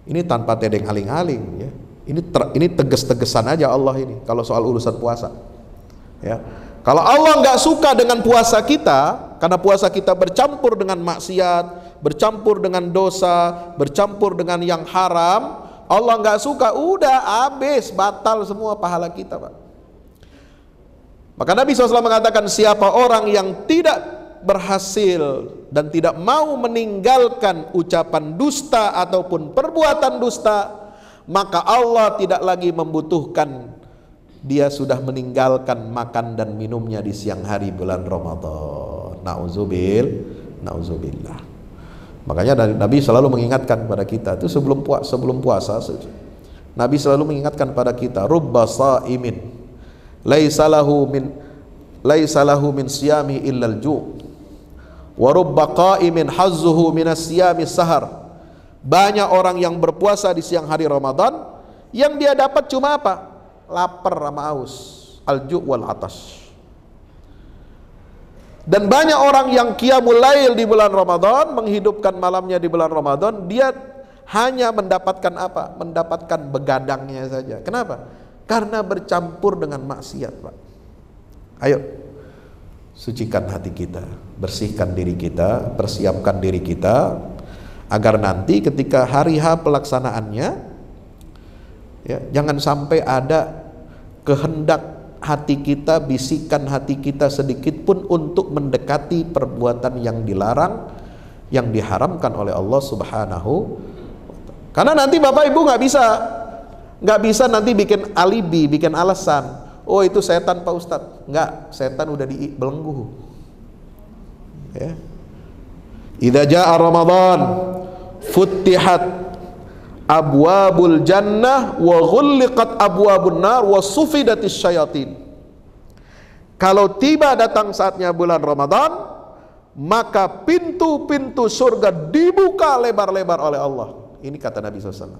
Ini tanpa tedeng aling-aling ya. Ini tegas-tegesan aja Allah ini kalau soal urusan puasa. Ya. Kalau Allah nggak suka dengan puasa kita, karena puasa kita bercampur dengan maksiat, bercampur dengan dosa, bercampur dengan yang haram, Allah nggak suka, udah habis, batal semua pahala kita, Pak. Maka Nabi SAW mengatakan, siapa orang yang tidak berhasil dan tidak mau meninggalkan ucapan dusta ataupun perbuatan dusta, maka Allah tidak lagi membutuhkan dia sudah meninggalkan makan dan minumnya di siang hari bulan Ramadan. Nauzubillah. Makanya Nabi selalu mengingatkan kepada kita itu sebelum puasa Nabi selalu mengingatkan pada kita, rubba shaimin laisa lahu min siyami illa al-ju' wa rubba qaimin hazzuhu minas siyami sahar. Banyak orang yang berpuasa di siang hari Ramadan yang dia dapat cuma apa? Lapar sama haus, al-ju' wal atas. Dan banyak orang yang qiyamul lail di bulan Ramadan, menghidupkan malamnya di bulan Ramadan, dia hanya mendapatkan apa? Mendapatkan begadangnya saja. Kenapa? Karena bercampur dengan maksiat, Pak. Ayo, sucikan hati kita, bersihkan diri kita, persiapkan diri kita, agar nanti ketika hari H pelaksanaannya, ya, jangan sampai ada kehendak hati kita, bisikan hati kita sedikit pun untuk mendekati perbuatan yang dilarang, yang diharamkan oleh Allah Subhanahu. Karena nanti Bapak Ibu nggak bisa nanti bikin alibi, bikin alasan. Oh itu setan Pak Ustadz. Nggak, setan udah dibelenggu. Ya. Idza jaa Ramadan futtihat abwabul jannah wa ghulliqat abwabun nar wa sufidatis syayatin. Kalau tiba datang saatnya bulan Ramadan, maka pintu-pintu surga dibuka lebar-lebar oleh Allah. Ini kata Nabi SAW.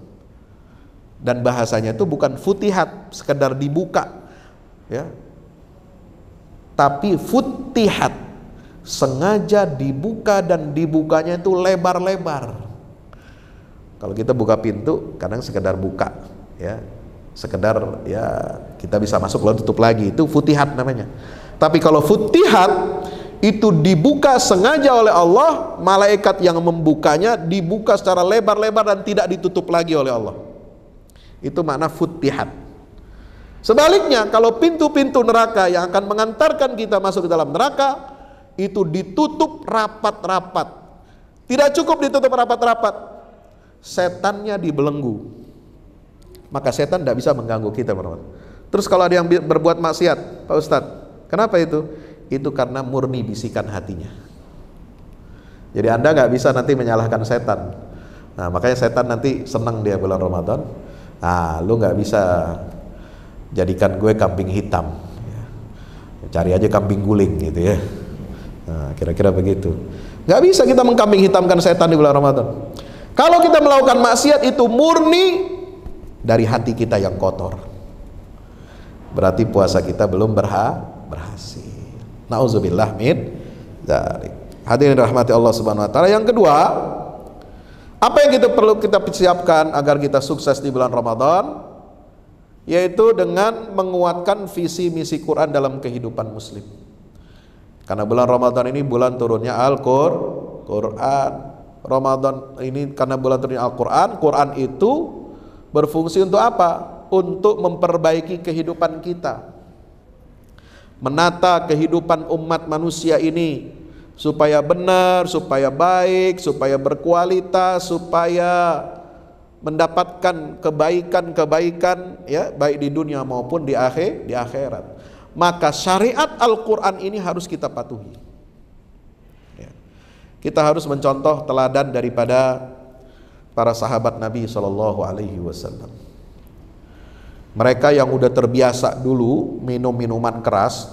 Dan bahasanya itu bukan futihat, sekedar dibuka, ya. Tapi futihat, sengaja dibuka, dan dibukanya itu lebar-lebar. Kalau kita buka pintu, kadang sekedar buka, ya, sekedar ya kita bisa masuk lalu tutup lagi, itu futihat namanya. Tapi kalau futihat itu dibuka sengaja oleh Allah, malaikat yang membukanya dibuka secara lebar-lebar dan tidak ditutup lagi oleh Allah. Itu makna futihat. Sebaliknya, kalau pintu-pintu neraka yang akan mengantarkan kita masuk ke dalam neraka itu ditutup rapat-rapat. Tidak cukup ditutup rapat-rapat, setannya dibelenggu, maka setan tidak bisa mengganggu kita. Terus kalau ada yang berbuat maksiat, Pak Ustadz, kenapa itu? Itu karena murni bisikan hatinya. Jadi Anda nggak bisa nanti menyalahkan setan. Nah, makanya setan nanti senang dia bulan Ramadan. Nah, lu nggak bisa jadikan gue kambing hitam, cari aja kambing guling gitu ya. Nah, kira-kira begitu. Nggak bisa kita mengkambing hitamkan setan di bulan Ramadan. Kalau kita melakukan maksiat itu murni dari hati kita yang kotor, berarti puasa kita belum berhasil. Nauzubillah min dzalik. Hadirin rahmati Allah Subhanahu wa taala. Yang kedua, apa yang perlu kita persiapkan agar kita sukses di bulan Ramadan? Yaitu dengan menguatkan visi misi Quran dalam kehidupan muslim. Karena bulan Ramadan ini bulan turunnya Al-Quran. Ramadan ini karena bulan turunnya Al-Quran. Quran itu berfungsi untuk apa? Untuk memperbaiki kehidupan kita, menata kehidupan umat manusia ini supaya benar, supaya baik, supaya berkualitas, supaya mendapatkan kebaikan-kebaikan, ya, baik di dunia maupun di akhirat. Maka syariat Al-Quran ini harus kita patuhi. Kita harus mencontoh teladan daripada para sahabat Nabi SAW. Mereka yang udah terbiasa dulu minum minuman keras,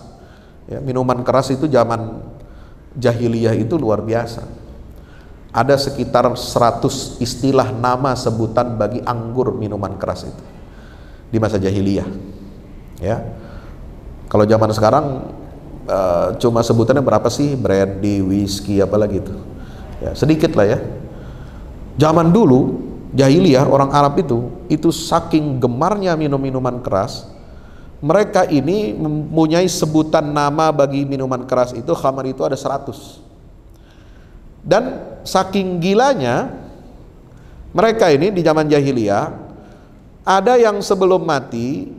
ya, minuman keras itu zaman jahiliyah itu luar biasa. Ada sekitar 100 istilah nama sebutan bagi anggur minuman keras itu di masa jahiliyah. Ya, kalau zaman sekarang cuma sebutannya berapa sih? Brandy, whisky, apalagi itu. Ya, sedikit lah ya. Zaman dulu jahiliyah orang Arab itu saking gemarnya minum minuman keras, mereka ini mempunyai sebutan nama bagi minuman keras itu, khamar itu ada 100. Dan saking gilanya mereka ini di zaman jahiliyah, ada yang sebelum mati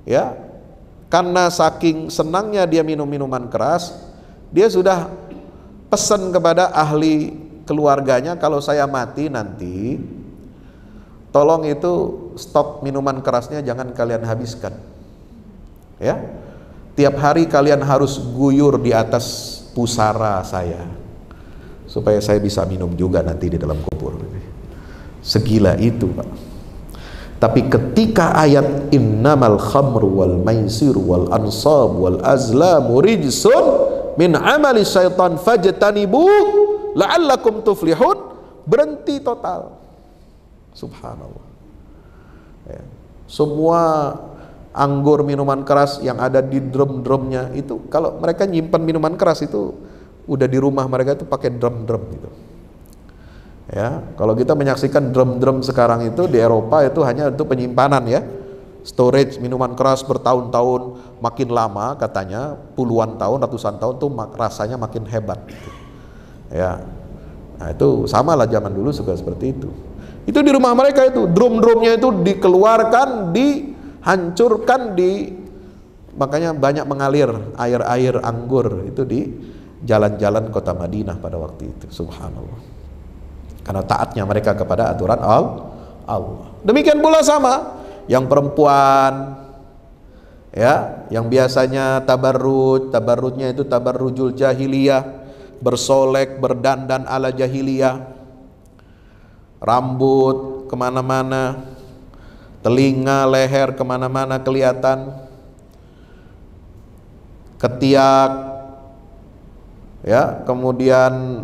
ya, karena saking senangnya dia minum minuman keras, dia sudah pesan kepada ahli keluarganya, kalau saya mati nanti tolong itu stok minuman kerasnya jangan kalian habiskan ya, tiap hari kalian harus guyur di atas pusara saya supaya saya bisa minum juga nanti di dalam kubur. Segila itu, Pak. Tapi ketika ayat innamal khamru wal maisiru wal ansab wal azlamu rijsun min amali syaitan fajtanibu la'allakum tuflihun, berhenti total. Subhanallah ya. Semua anggur minuman keras yang ada di drum-drumnya itu, kalau mereka nyimpan minuman keras itu udah di rumah mereka itu pakai drum-drum gitu ya. Kalau kita menyaksikan drum-drum sekarang itu di Eropa itu hanya untuk penyimpanan ya, storage minuman keras bertahun-tahun, makin lama katanya puluhan tahun, ratusan tahun tuh rasanya makin hebat gitu. Ya, nah itu sama lah zaman dulu juga seperti itu. Itu di rumah mereka itu drum-drumnya itu dikeluarkan, dihancurkan, makanya banyak mengalir air-air anggur itu di jalan-jalan kota Madinah pada waktu itu. Subhanallah, karena taatnya mereka kepada aturan Allah. Demikian pula sama yang perempuan ya, yang biasanya tabarrujnya itu tabarrujul jahiliyah, bersolek, berdandan ala jahiliyah, rambut kemana-mana, telinga, leher kemana-mana kelihatan, ketiak ya, kemudian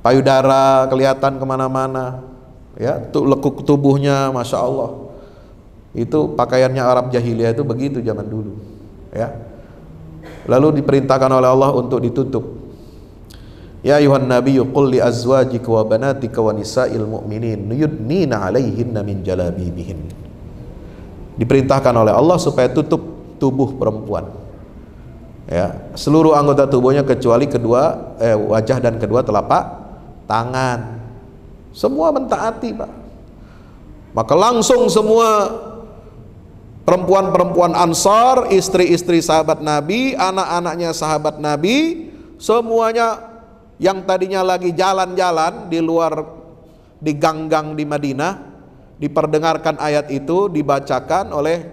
payudara kelihatan kemana-mana ya, lekuk tubuhnya, masya Allah. Itu pakaiannya Arab jahiliyah itu begitu zaman dulu ya. Lalu diperintahkan oleh Allah untuk ditutup. Ya ayuhan nabiyyu qul li azwajika wa banatika wa nisa'il mu'minin yudnina 'alaihinna min jalabibihin. Diperintahkan oleh Allah supaya tutup tubuh perempuan. Ya, seluruh anggota tubuhnya kecuali wajah dan kedua telapak tangan. Semua mentaati, Pak. Maka langsung semua perempuan-perempuan Ansar, istri-istri sahabat Nabi, anak-anaknya sahabat Nabi, semuanya yang tadinya lagi jalan-jalan di luar, di gang-gang di Madinah, diperdengarkan ayat itu, dibacakan oleh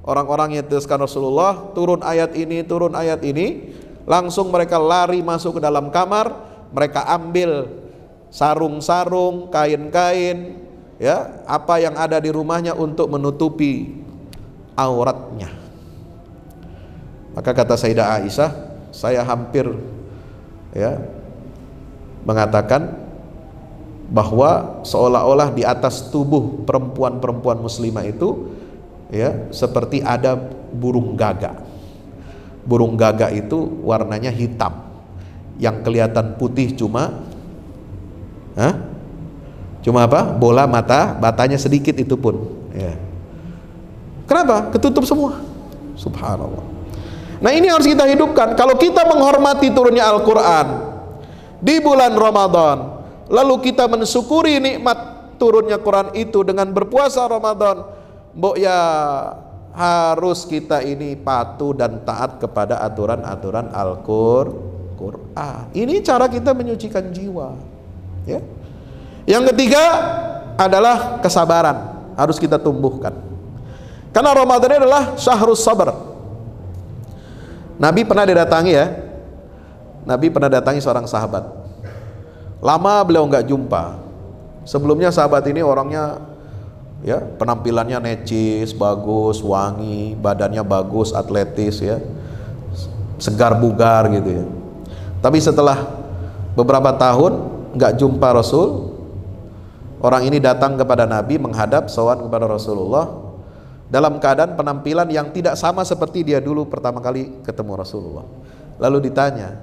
orang-orang yang diutuskan Rasulullah, turun ayat ini, langsung mereka lari masuk ke dalam kamar, mereka ambil sarung-sarung, kain-kain, ya, apa yang ada di rumahnya untuk menutupi auratnya. Maka kata Sayyidah Aisyah, saya hampir ya mengatakan bahwa seolah-olah di atas tubuh perempuan-perempuan muslimah itu ya seperti ada burung gagak. Burung gagak itu warnanya hitam, yang kelihatan putih cuma apa? Bola matanya sedikit itu pun ya. Kenapa? Ketutup semua. Subhanallah. Nah, ini harus kita hidupkan. Kalau kita menghormati turunnya Al-Quran di bulan Ramadan, lalu kita mensyukuri nikmat turunnya Quran itu dengan berpuasa Ramadan, ya harus kita ini patuh dan taat kepada aturan-aturan Al-Quran. Ini cara kita menyucikan jiwa ya. Yang ketiga adalah kesabaran, harus kita tumbuhkan. Karena Ramadan ini adalah syahrus sabar. Nabi pernah didatangi ya. Nabi pernah datangi seorang sahabat. Lama beliau nggak jumpa. Sebelumnya sahabat ini orangnya ya penampilannya necis, bagus, wangi, badannya bagus, atletis ya. segar bugar gitu ya. Tapi setelah beberapa tahun nggak jumpa Rasul, orang ini datang kepada Nabi, menghadap sowan kepada Rasulullah dalam keadaan penampilan yang tidak sama seperti dia dulu pertama kali ketemu Rasulullah. Lalu ditanya,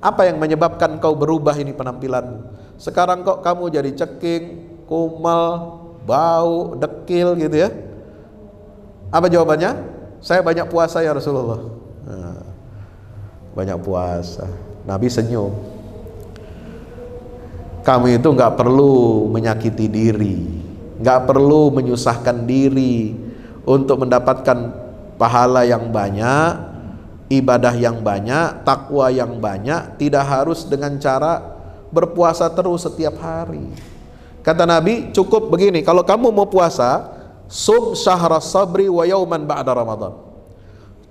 apa yang menyebabkan kau berubah ini penampilanmu? Sekarang kok kamu jadi ceking, kumal, bau, dekil gitu ya? Apa jawabannya? Saya banyak puasa ya Rasulullah. Nah, banyak puasa. Nabi senyum. Kamu itu nggak perlu menyakiti diri, nggak perlu menyusahkan diri untuk mendapatkan pahala yang banyak, ibadah yang banyak, takwa yang banyak. Tidak harus dengan cara berpuasa terus setiap hari. Kata Nabi, cukup begini, kalau kamu mau puasa, sum syahras sabri wa yauman ba'da Ramadan.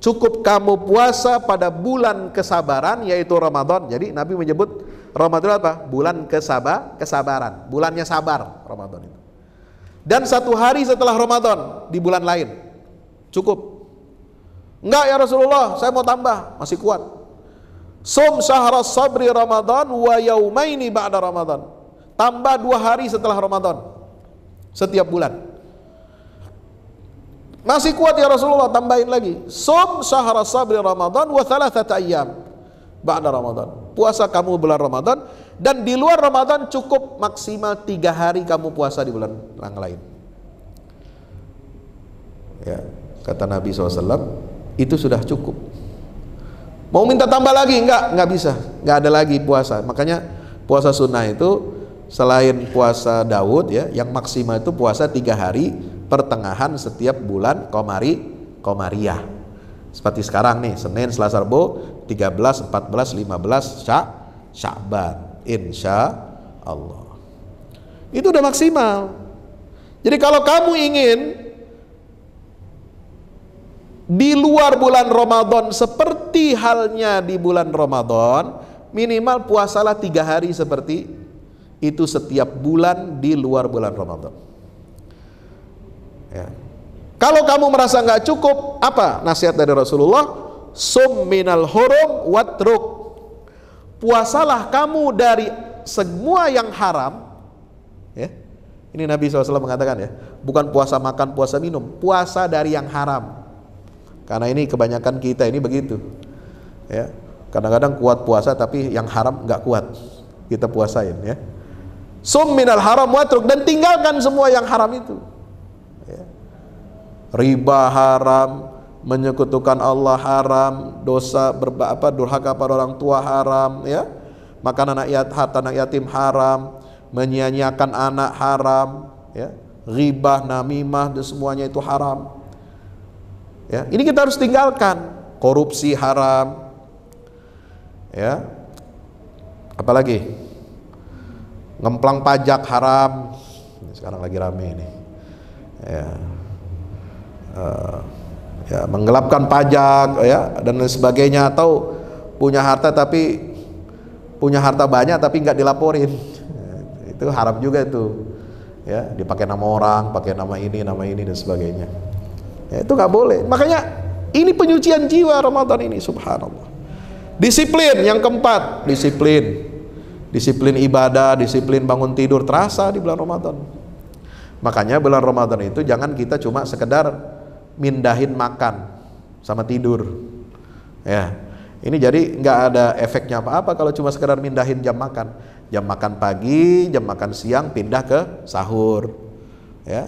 Cukup kamu puasa pada bulan kesabaran, yaitu Ramadan. Jadi Nabi menyebut Ramadan apa? Bulan kesabaran, bulannya sabar Ramadan itu. Dan 1 hari setelah Ramadan di bulan lain. Cukup. Enggak ya Rasulullah, saya mau tambah, masih kuat. Sum syahras sabri Ramadan wa yaumaini ba'da Ramadan. Tambah 2 hari setelah Ramadan setiap bulan. Masih kuat ya Rasulullah, tambahin lagi. Sum syahras sabri Ramadan wa thalathata ayyam ba'da Ramadan. Puasa kamu bulan Ramadan, dan di luar Ramadan cukup maksimal 3 hari kamu puasa di bulan yang lain. Ya, kata Nabi SAW, itu sudah cukup. Mau minta tambah lagi? Enggak bisa. Enggak ada lagi puasa. Makanya puasa sunnah itu selain puasa Daud ya, yang maksimal itu puasa 3 hari pertengahan setiap bulan Qomariyah. Seperti sekarang nih, Senin, Selasa, Rabu, 13, 14, 15 Sya'ban, insya Allah. Itu udah maksimal. Jadi kalau kamu ingin di luar bulan Ramadan seperti halnya di bulan Ramadan, minimal puasalah 3 hari seperti itu setiap bulan di luar bulan Ramadan ya. Kalau kamu merasa nggak cukup, apa nasihat dari Rasulullah? Sum minal hurum watruk. Puasalah kamu dari semua yang haram ya. Ini Nabi SAW mengatakan ya, bukan puasa makan, puasa minum, puasa dari yang haram. Karena ini kebanyakan kita ini begitu ya. Kadang-kadang kuat puasa tapi yang haram nggak kuat kita puasain ya. Sum minal haram watruk, dan tinggalkan semua yang haram itu ya. Riba haram, menyekutukan Allah haram, dosa durhaka pada orang tua haram ya, makan harta anak yatim haram, menyia-nyiakan anak haram ya, ghibah, namimah, dan semuanya itu haram ya. Ini kita harus tinggalkan. Korupsi haram ya, apalagi ngemplang pajak haram, sekarang lagi rame ini ya. Ya, menggelapkan pajak ya, dan lain sebagainya. Atau punya harta banyak tapi nggak dilaporin, itu haram juga itu ya. Dipakai nama orang, pakai nama ini dan sebagainya ya, itu nggak boleh. Makanya ini penyucian jiwa Ramadan ini, subhanallah. Disiplin yang keempat, disiplin ibadah, disiplin bangun tidur terasa di bulan Ramadan. Makanya bulan Ramadan itu jangan kita cuma sekedar mindahin makan sama tidur ya. Ini jadi nggak ada efeknya apa-apa kalau cuma sekedar mindahin jam makan pagi, jam makan siang pindah ke sahur ya,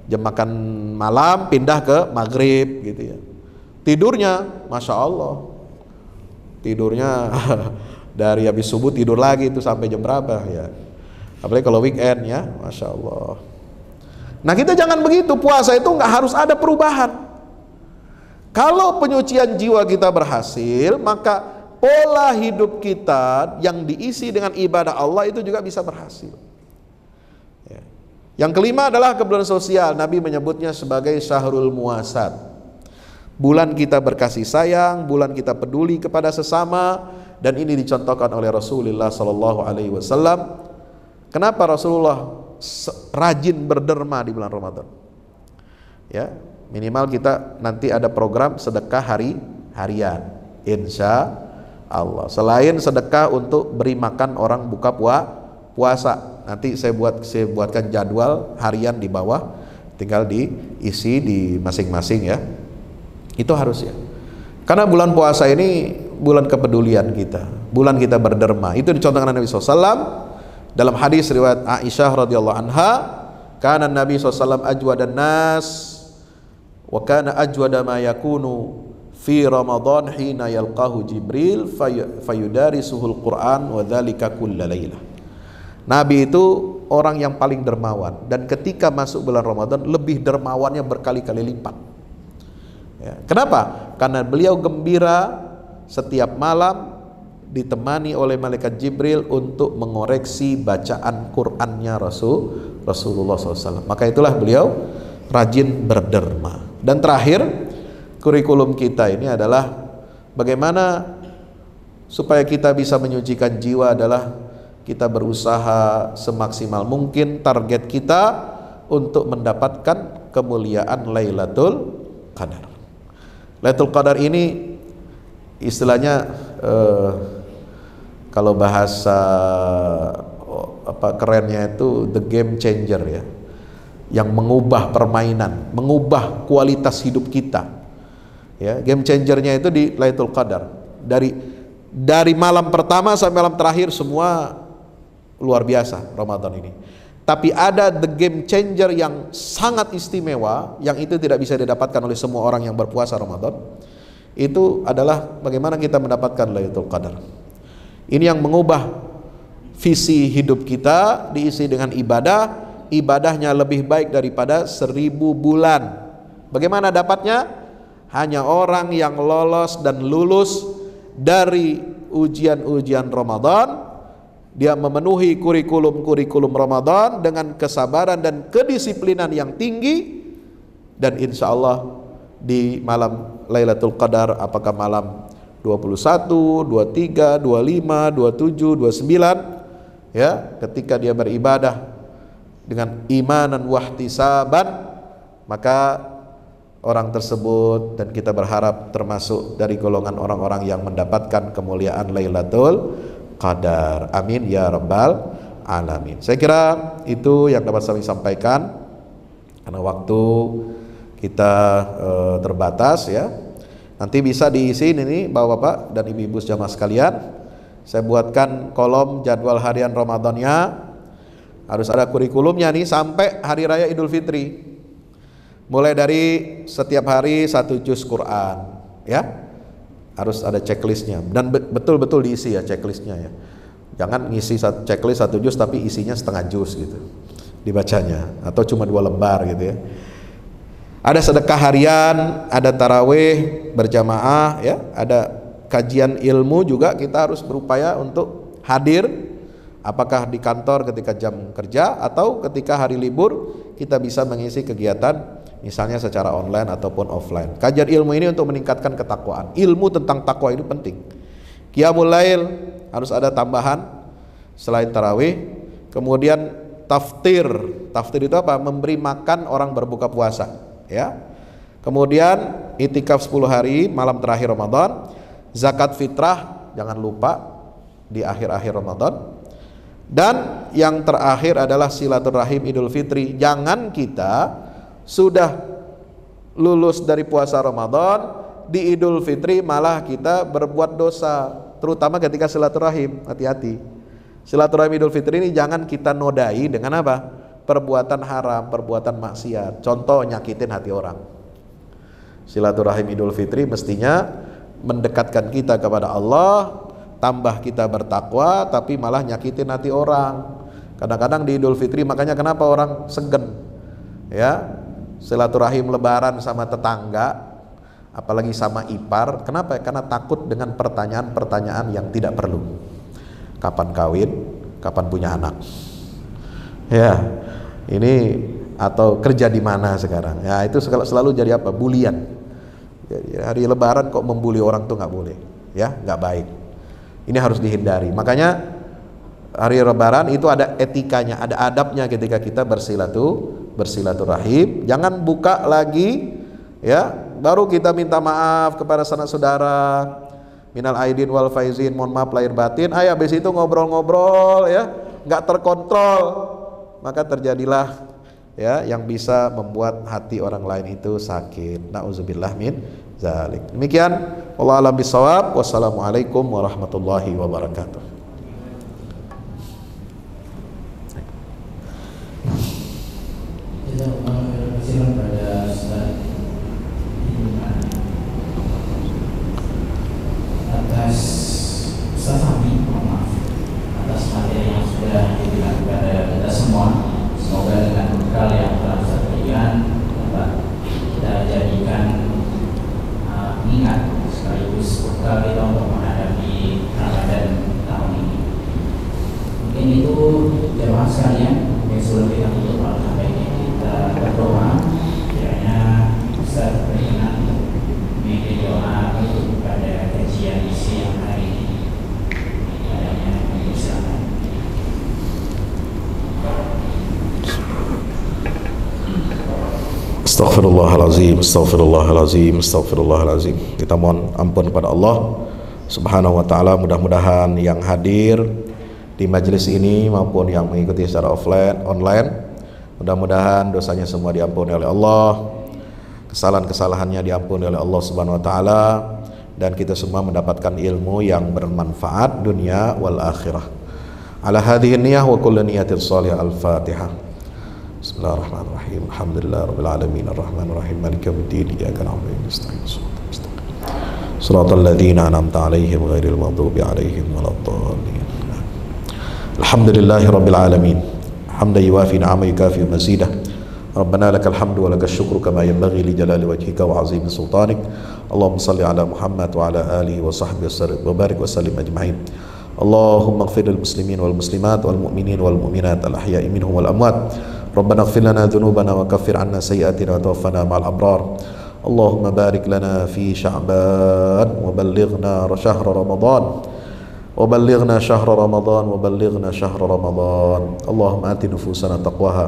jam makan malam pindah ke maghrib gitu ya. Tidurnya Masya Allah, tidurnya dari habis subuh tidur lagi itu sampai jam berapa ya, apalagi kalau weekend ya, Masya Allah. Nah kita jangan begitu. Puasa itu nggak harus ada perubahan. Kalau penyucian jiwa kita berhasil, maka pola hidup kita yang diisi dengan ibadah Allah itu juga bisa berhasil ya. Yang kelima adalah kepedulian sosial. Nabi menyebutnya sebagai syahrul muasat, bulan kita berkasih sayang, bulan kita peduli kepada sesama. Dan ini dicontohkan oleh Rasulullah SAW. Kenapa Rasulullah rajin berderma di bulan Ramadan ya? Minimal kita nanti ada program sedekah harian Insya Allah. Selain sedekah untuk beri makan orang buka puasa, nanti saya buatkan jadwal harian di bawah, tinggal diisi di masing-masing ya. Itu harus ya. Karena bulan puasa ini bulan kepedulian kita, bulan kita berderma. Itu dicontohkan Nabi SAW dalam hadis riwayat Aisyah radhiyallahu anha, kana Nabi SAW ajwadan nas wa kana ajwada ma yakunu fi Ramadan hina yalqahu Jibril fayudarisuhul Quran wa dzalika kulla lailah. Nabi itu orang yang paling dermawan, dan ketika masuk bulan Ramadan lebih dermawannya berkali-kali lipat. Ya. Kenapa? Karena beliau gembira setiap malam ditemani oleh malaikat Jibril untuk mengoreksi bacaan Qur'annya Rasulullah SAW. Maka itulah beliau rajin berderma. Dan terakhir, kurikulum kita ini adalah bagaimana supaya kita bisa menyucikan jiwa adalah kita berusaha semaksimal mungkin, target kita untuk mendapatkan kemuliaan Lailatul Qadar. Lailatul Qadar ini istilahnya kalau bahasa kerennya itu the game changer ya, yang mengubah permainan, mengubah kualitas hidup kita ya. Game changernya itu di Lailatul Qadar, dari malam pertama sampai malam terakhir semua luar biasa Ramadan ini. Tapi ada the game changer yang sangat istimewa, yang itu tidak bisa didapatkan oleh semua orang yang berpuasa Ramadan. Itu adalah bagaimana kita mendapatkan Lailatul Qadar. Ini yang mengubah visi hidup kita, diisi dengan ibadah, ibadahnya lebih baik daripada 1000 bulan. Bagaimana dapatnya? Hanya orang yang lolos dan lulus dari ujian-ujian Ramadan, dia memenuhi kurikulum Ramadan dengan kesabaran dan kedisiplinan yang tinggi, dan insya Allah di malam Lailatul Qadar, apakah malam 21, 23, 25, 27, 29 ya, ketika dia beribadah dengan imanan wahtisaban, maka orang tersebut dan kita berharap termasuk dari golongan orang-orang yang mendapatkan kemuliaan Lailatul Qadar. Amin ya rabbal alamin. Saya kira itu yang dapat saya sampaikan karena waktu kita terbatas ya. Nanti bisa diisi ini Bapak-bapak dan Ibu-ibu jamaah sekalian. Saya buatkan kolom jadwal harian Ramadannya. Harus ada kurikulumnya nih sampai hari raya Idul Fitri. Mulai dari setiap hari 1 juz Quran ya. Harus ada checklistnya dan betul-betul diisi ya checklistnya ya. Jangan ngisi checklist 1 juz tapi isinya setengah juz gitu dibacanya, atau cuma 2 lembar gitu ya. Ada sedekah harian, ada tarawih berjamaah ya, ada kajian ilmu juga. Kita harus berupaya untuk hadir, apakah di kantor ketika jam kerja atau ketika hari libur kita bisa mengisi kegiatan misalnya secara online ataupun offline. Kajian ilmu ini untuk meningkatkan ketakwaan. Ilmu tentang takwa itu penting. Qiyamul Lail harus ada tambahan selain tarawih. Kemudian taftir. Taftir itu apa? Memberi makan orang berbuka puasa, ya. Kemudian itikaf 10 hari malam terakhir Ramadan. Zakat fitrah jangan lupa di akhir-akhir Ramadan. Dan yang terakhir adalah silaturahim Idul Fitri. Jangan kita sudah lulus dari puasa Ramadan, di Idul Fitri malah kita berbuat dosa, terutama ketika silaturahim. Hati-hati. Silaturahim Idul Fitri ini jangan kita nodai dengan apa? Perbuatan haram, perbuatan maksiat. Contoh, nyakitin hati orang. Silaturahim Idul Fitri mestinya mendekatkan kita kepada Allah, tambah kita bertakwa, tapi malah nyakitin hati orang. Kadang-kadang di Idul Fitri, makanya kenapa orang segen ya silaturahim lebaran sama tetangga, apalagi sama ipar. Kenapa? Karena takut dengan pertanyaan-pertanyaan yang tidak perlu. Kapan kawin? Kapan punya anak? Ya, ini atau kerja di mana sekarang? Ya, itu selalu jadi apa? Bulian. Jadi, hari lebaran kok membuli orang tuh nggak boleh, ya, nggak baik. Ini harus dihindari. Makanya hari lebaran itu ada etikanya, ada adabnya ketika kita bersilaturahim. Jangan buka lagi ya, baru kita minta maaf kepada sanak saudara, minal aidin wal faizin, mohon maaf lahir batin. Habis itu ngobrol-ngobrol ya, nggak terkontrol, maka terjadilah ya yang bisa membuat hati orang lain itu sakit. Nauzubillah min zalik. Demikian, wallahu a'lam bishawab. Wassalamualaikum warahmatullahi wabarakatuh. Atas Ustaz Fahmi, maaf atas materi yang sudah diberikan kepada kita semua. Semoga dengan bekal yang telah Ustaz berikan dapat kita jadikan pengingat sekaligus bekal kita untuk menghadapi Ramadan tahun ini. Mungkin itu jemaah sekalian yang sebelum kita tutup alhamdulillah kita berdoa kiranya Ustaz berkenan mengirim doa untuk pada kajian di siang hari ini. Adanya silakan. Astaghfirullahalazim, astaghfirullahalazim, astaghfirullahalazim. Kita mohon ampun kepada Allah Subhanahu wa taala. Mudah-mudahan yang hadir di majelis ini maupun yang mengikuti secara offline, online, mudah-mudahan dosanya semua diampuni oleh Allah, kesalahan-kesalahannya diampuni oleh Allah Subhanahu wa taala, dan kita semua mendapatkan ilmu yang bermanfaat dunia wal akhirah. Ala hadhihi niyyah wa kullu niyatin shalihah. Al-Fatihah. Bismillahirrahmanirrahim. Alhamdulillahirabbil alamin arrahmanir rahim maliki yaumiddin iyyaka na'budu wa iyyaka nasta'in. Shiratal ladzina an'amta 'alaihim ghairil maghdubi 'alaihim waladdallin. Alhamdulillahirabbil alamin. Hamdan yuwafi ni'amahu yukafi mazidah. Rabbana lakal hamdu wa lakal syukru kama yanbaghi li jalali wajhika wa 'azimi sultanik. Allahumma shalli ala Muhammad wa ala alihi wa sahbihi wa barik wa sallim ajma'in. Allahumma ighfir lil muslimin wal muslimat wal mu'minin wal mu'minat al ahya'i minhum wal amwat. Rabbana ighfir lana dhunubana wa kaffir 'anna sayyi'atina wa tawaffana ma'al abrar. Allahumma barik lana fi Sya'ban wa ballighna syahr Ramadan. وبلغنا شهر رمضان وبلغنا شهر رمضان. اللهم آت نفوسنا تقواها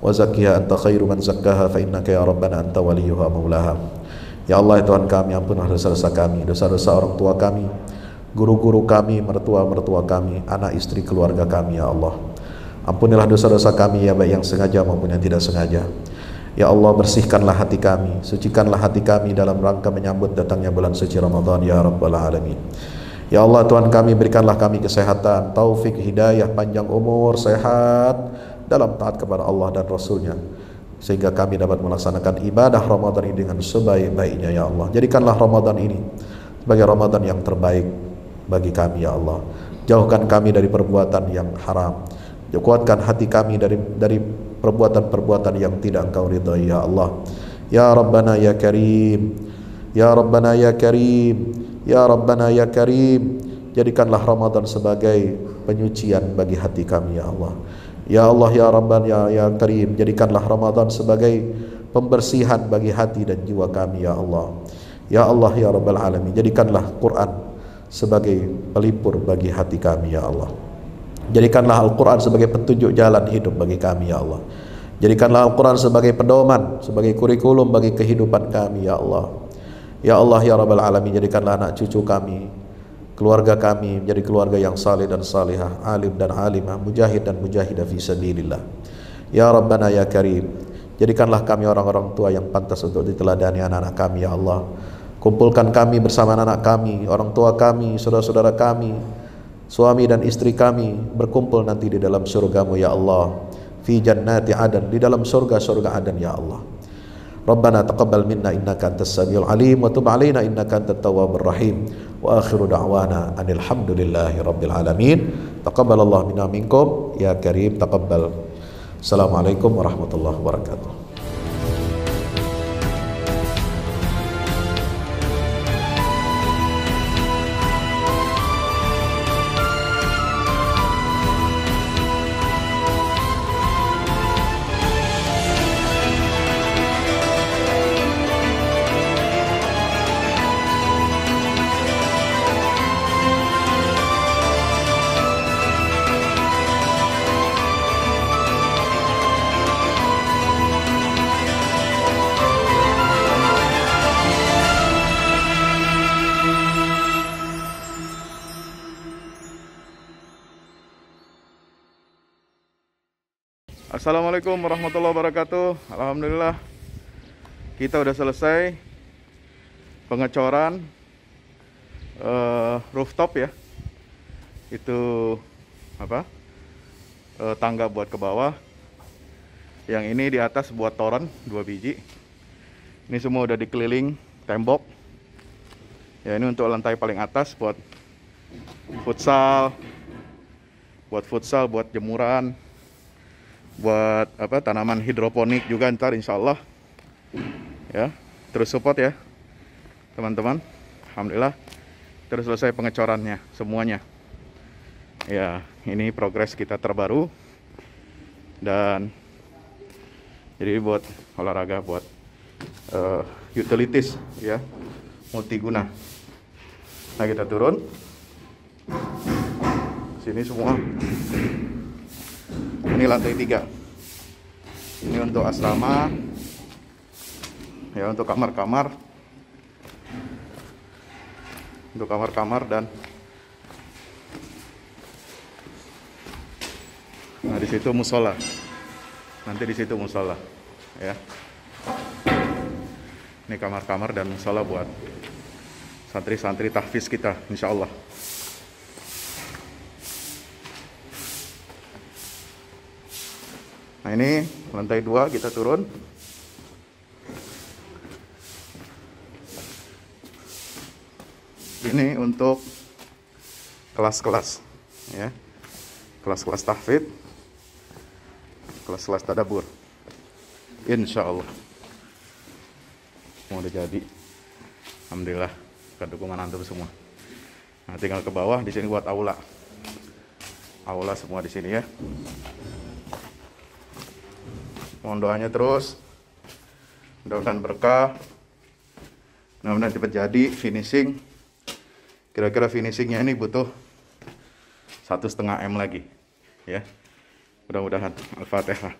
وزكها أنت خير من زكاها فإنك يا ربنا أنت وليها مولاها. Ya Allah, Tuhan kami, ampunilah dosa-dosa kami, dosa-dosa orang tua kami, guru-guru kami, mertua-mertua kami, anak istri keluarga kami. Ya Allah, ampunilah dosa-dosa kami, ya baik yang sengaja maupun yang tidak sengaja. Ya Allah, bersihkanlah hati kami, sucikanlah hati kami dalam rangka menyambut datangnya bulan suci Ramadan, ya Rabbal Alamin. Ya Allah, Tuhan kami, berikanlah kami kesehatan, taufik, hidayah, panjang umur, sehat dalam taat kepada Allah dan Rasulnya, sehingga kami dapat melaksanakan ibadah Ramadan ini dengan sebaik-baiknya. Ya Allah, jadikanlah Ramadan ini sebagai Ramadan yang terbaik bagi kami. Ya Allah, jauhkan kami dari perbuatan yang haram, kuatkan hati kami dari perbuatan-perbuatan yang tidak Engkau ridhai. Ya Allah, ya Rabbana ya Karim, ya Rabbana ya Karim, ya Rabbana ya Karim, jadikanlah Ramadan sebagai penyucian bagi hati kami. Ya Allah, ya Allah, ya Rabbana ya Karim, jadikanlah Ramadan sebagai pembersihan bagi hati dan jiwa kami. Ya Allah, ya Allah, ya Rabbal Alamin, jadikanlah Quran sebagai pelipur bagi hati kami. Ya Allah, jadikanlah Al-Quran sebagai petunjuk jalan hidup bagi kami. Ya Allah, jadikanlah Al-Quran sebagai pedoman, sebagai kurikulum bagi kehidupan kami. Ya Allah, ya Allah, ya Rabbal Alamin, jadikanlah anak cucu kami, keluarga kami menjadi keluarga yang saleh dan salihah, alim dan alimah, mujahid dan mujahidah fi sabilillah. Ya Rabbana ya Karim, jadikanlah kami orang-orang tua yang pantas untuk diteladani anak-anak kami. Ya Allah, kumpulkan kami bersama anak kami, orang tua kami, saudara-saudara kami, suami dan istri kami, berkumpul nanti di dalam surgamu. Ya Allah, fi jannati adan, di dalam surga-surga adan. Ya Allah, Rabbana taqabbal minna innaka antas samiul alim wa tub alaina innaka antat tawwabur rahim. Wa akhiru da'wana anil hamdulillahi rabbil alamin. Taqabbalallahu minna minkum ya Karim, taqabbal. Assalamualaikum warahmatullahi wabarakatuh. Assalamualaikum warahmatullahi wabarakatuh. Alhamdulillah kita udah selesai pengecoran rooftop ya. Itu apa? Tangga buat ke bawah. Yang ini di atas buat toren 2 biji. Ini semua udah dikeliling tembok. Ya, ini untuk lantai paling atas buat futsal, buat jemuran, buat apa, tanaman hidroponik juga ntar insya Allah. Ya, terus support ya teman-teman. Alhamdulillah terus selesai pengecorannya semuanya. Ya, ini progres kita terbaru. Dan jadi buat olahraga, buat utilities ya, multiguna. Nah, kita turun sini semua. Ini lantai 3. Ini untuk asrama ya, untuk kamar-kamar, dan nah di situ musola. Nanti di situ musola ya. Ini kamar-kamar dan musola buat santri-santri tahfiz kita insya Allah. Nah, ini lantai 2 kita turun. Ini untuk kelas-kelas ya. Kelas-kelas tahfidz, kelas-kelas tadabbur. Insya Allah mau udah jadi. Alhamdulillah dengan dukungan antum semua. Nah, tinggal ke bawah di sini buat aula. Aula semua di sini ya. Mohon doanya terus. Mudah-mudahan berkah. Mudah-mudahan cepat jadi finishing. Kira-kira finishingnya ini butuh 1,5 M lagi ya. Mudah-mudahan. Al-Fatihah.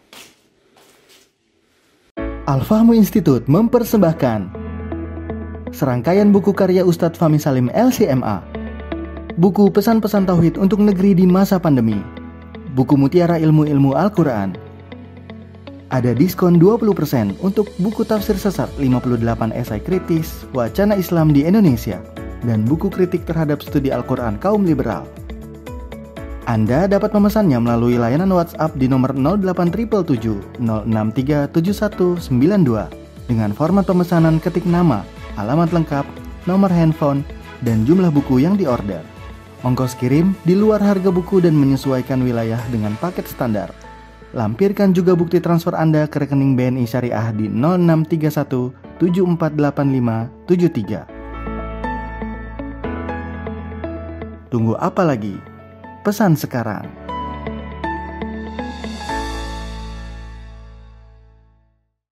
Al-Fahmu Institute mempersembahkan serangkaian buku karya Ustadz Fahmi Salim LCMA. Buku pesan-pesan tauhid untuk negeri di masa pandemi. Buku mutiara ilmu-ilmu Al-Quran. Ada diskon 20% untuk buku tafsir sesat 58 esai kritis wacana Islam di Indonesia dan buku kritik terhadap studi Al-Quran kaum liberal. Anda dapat memesannya melalui layanan WhatsApp di nomor 0877 063 7192 dengan format pemesanan ketik nama, alamat lengkap, nomor handphone, dan jumlah buku yang diorder. Ongkos kirim di luar harga buku dan menyesuaikan wilayah dengan paket standar. Lampirkan juga bukti transfer Anda ke rekening BNI Syariah di 0631 748573. Tunggu apa lagi? Pesan sekarang.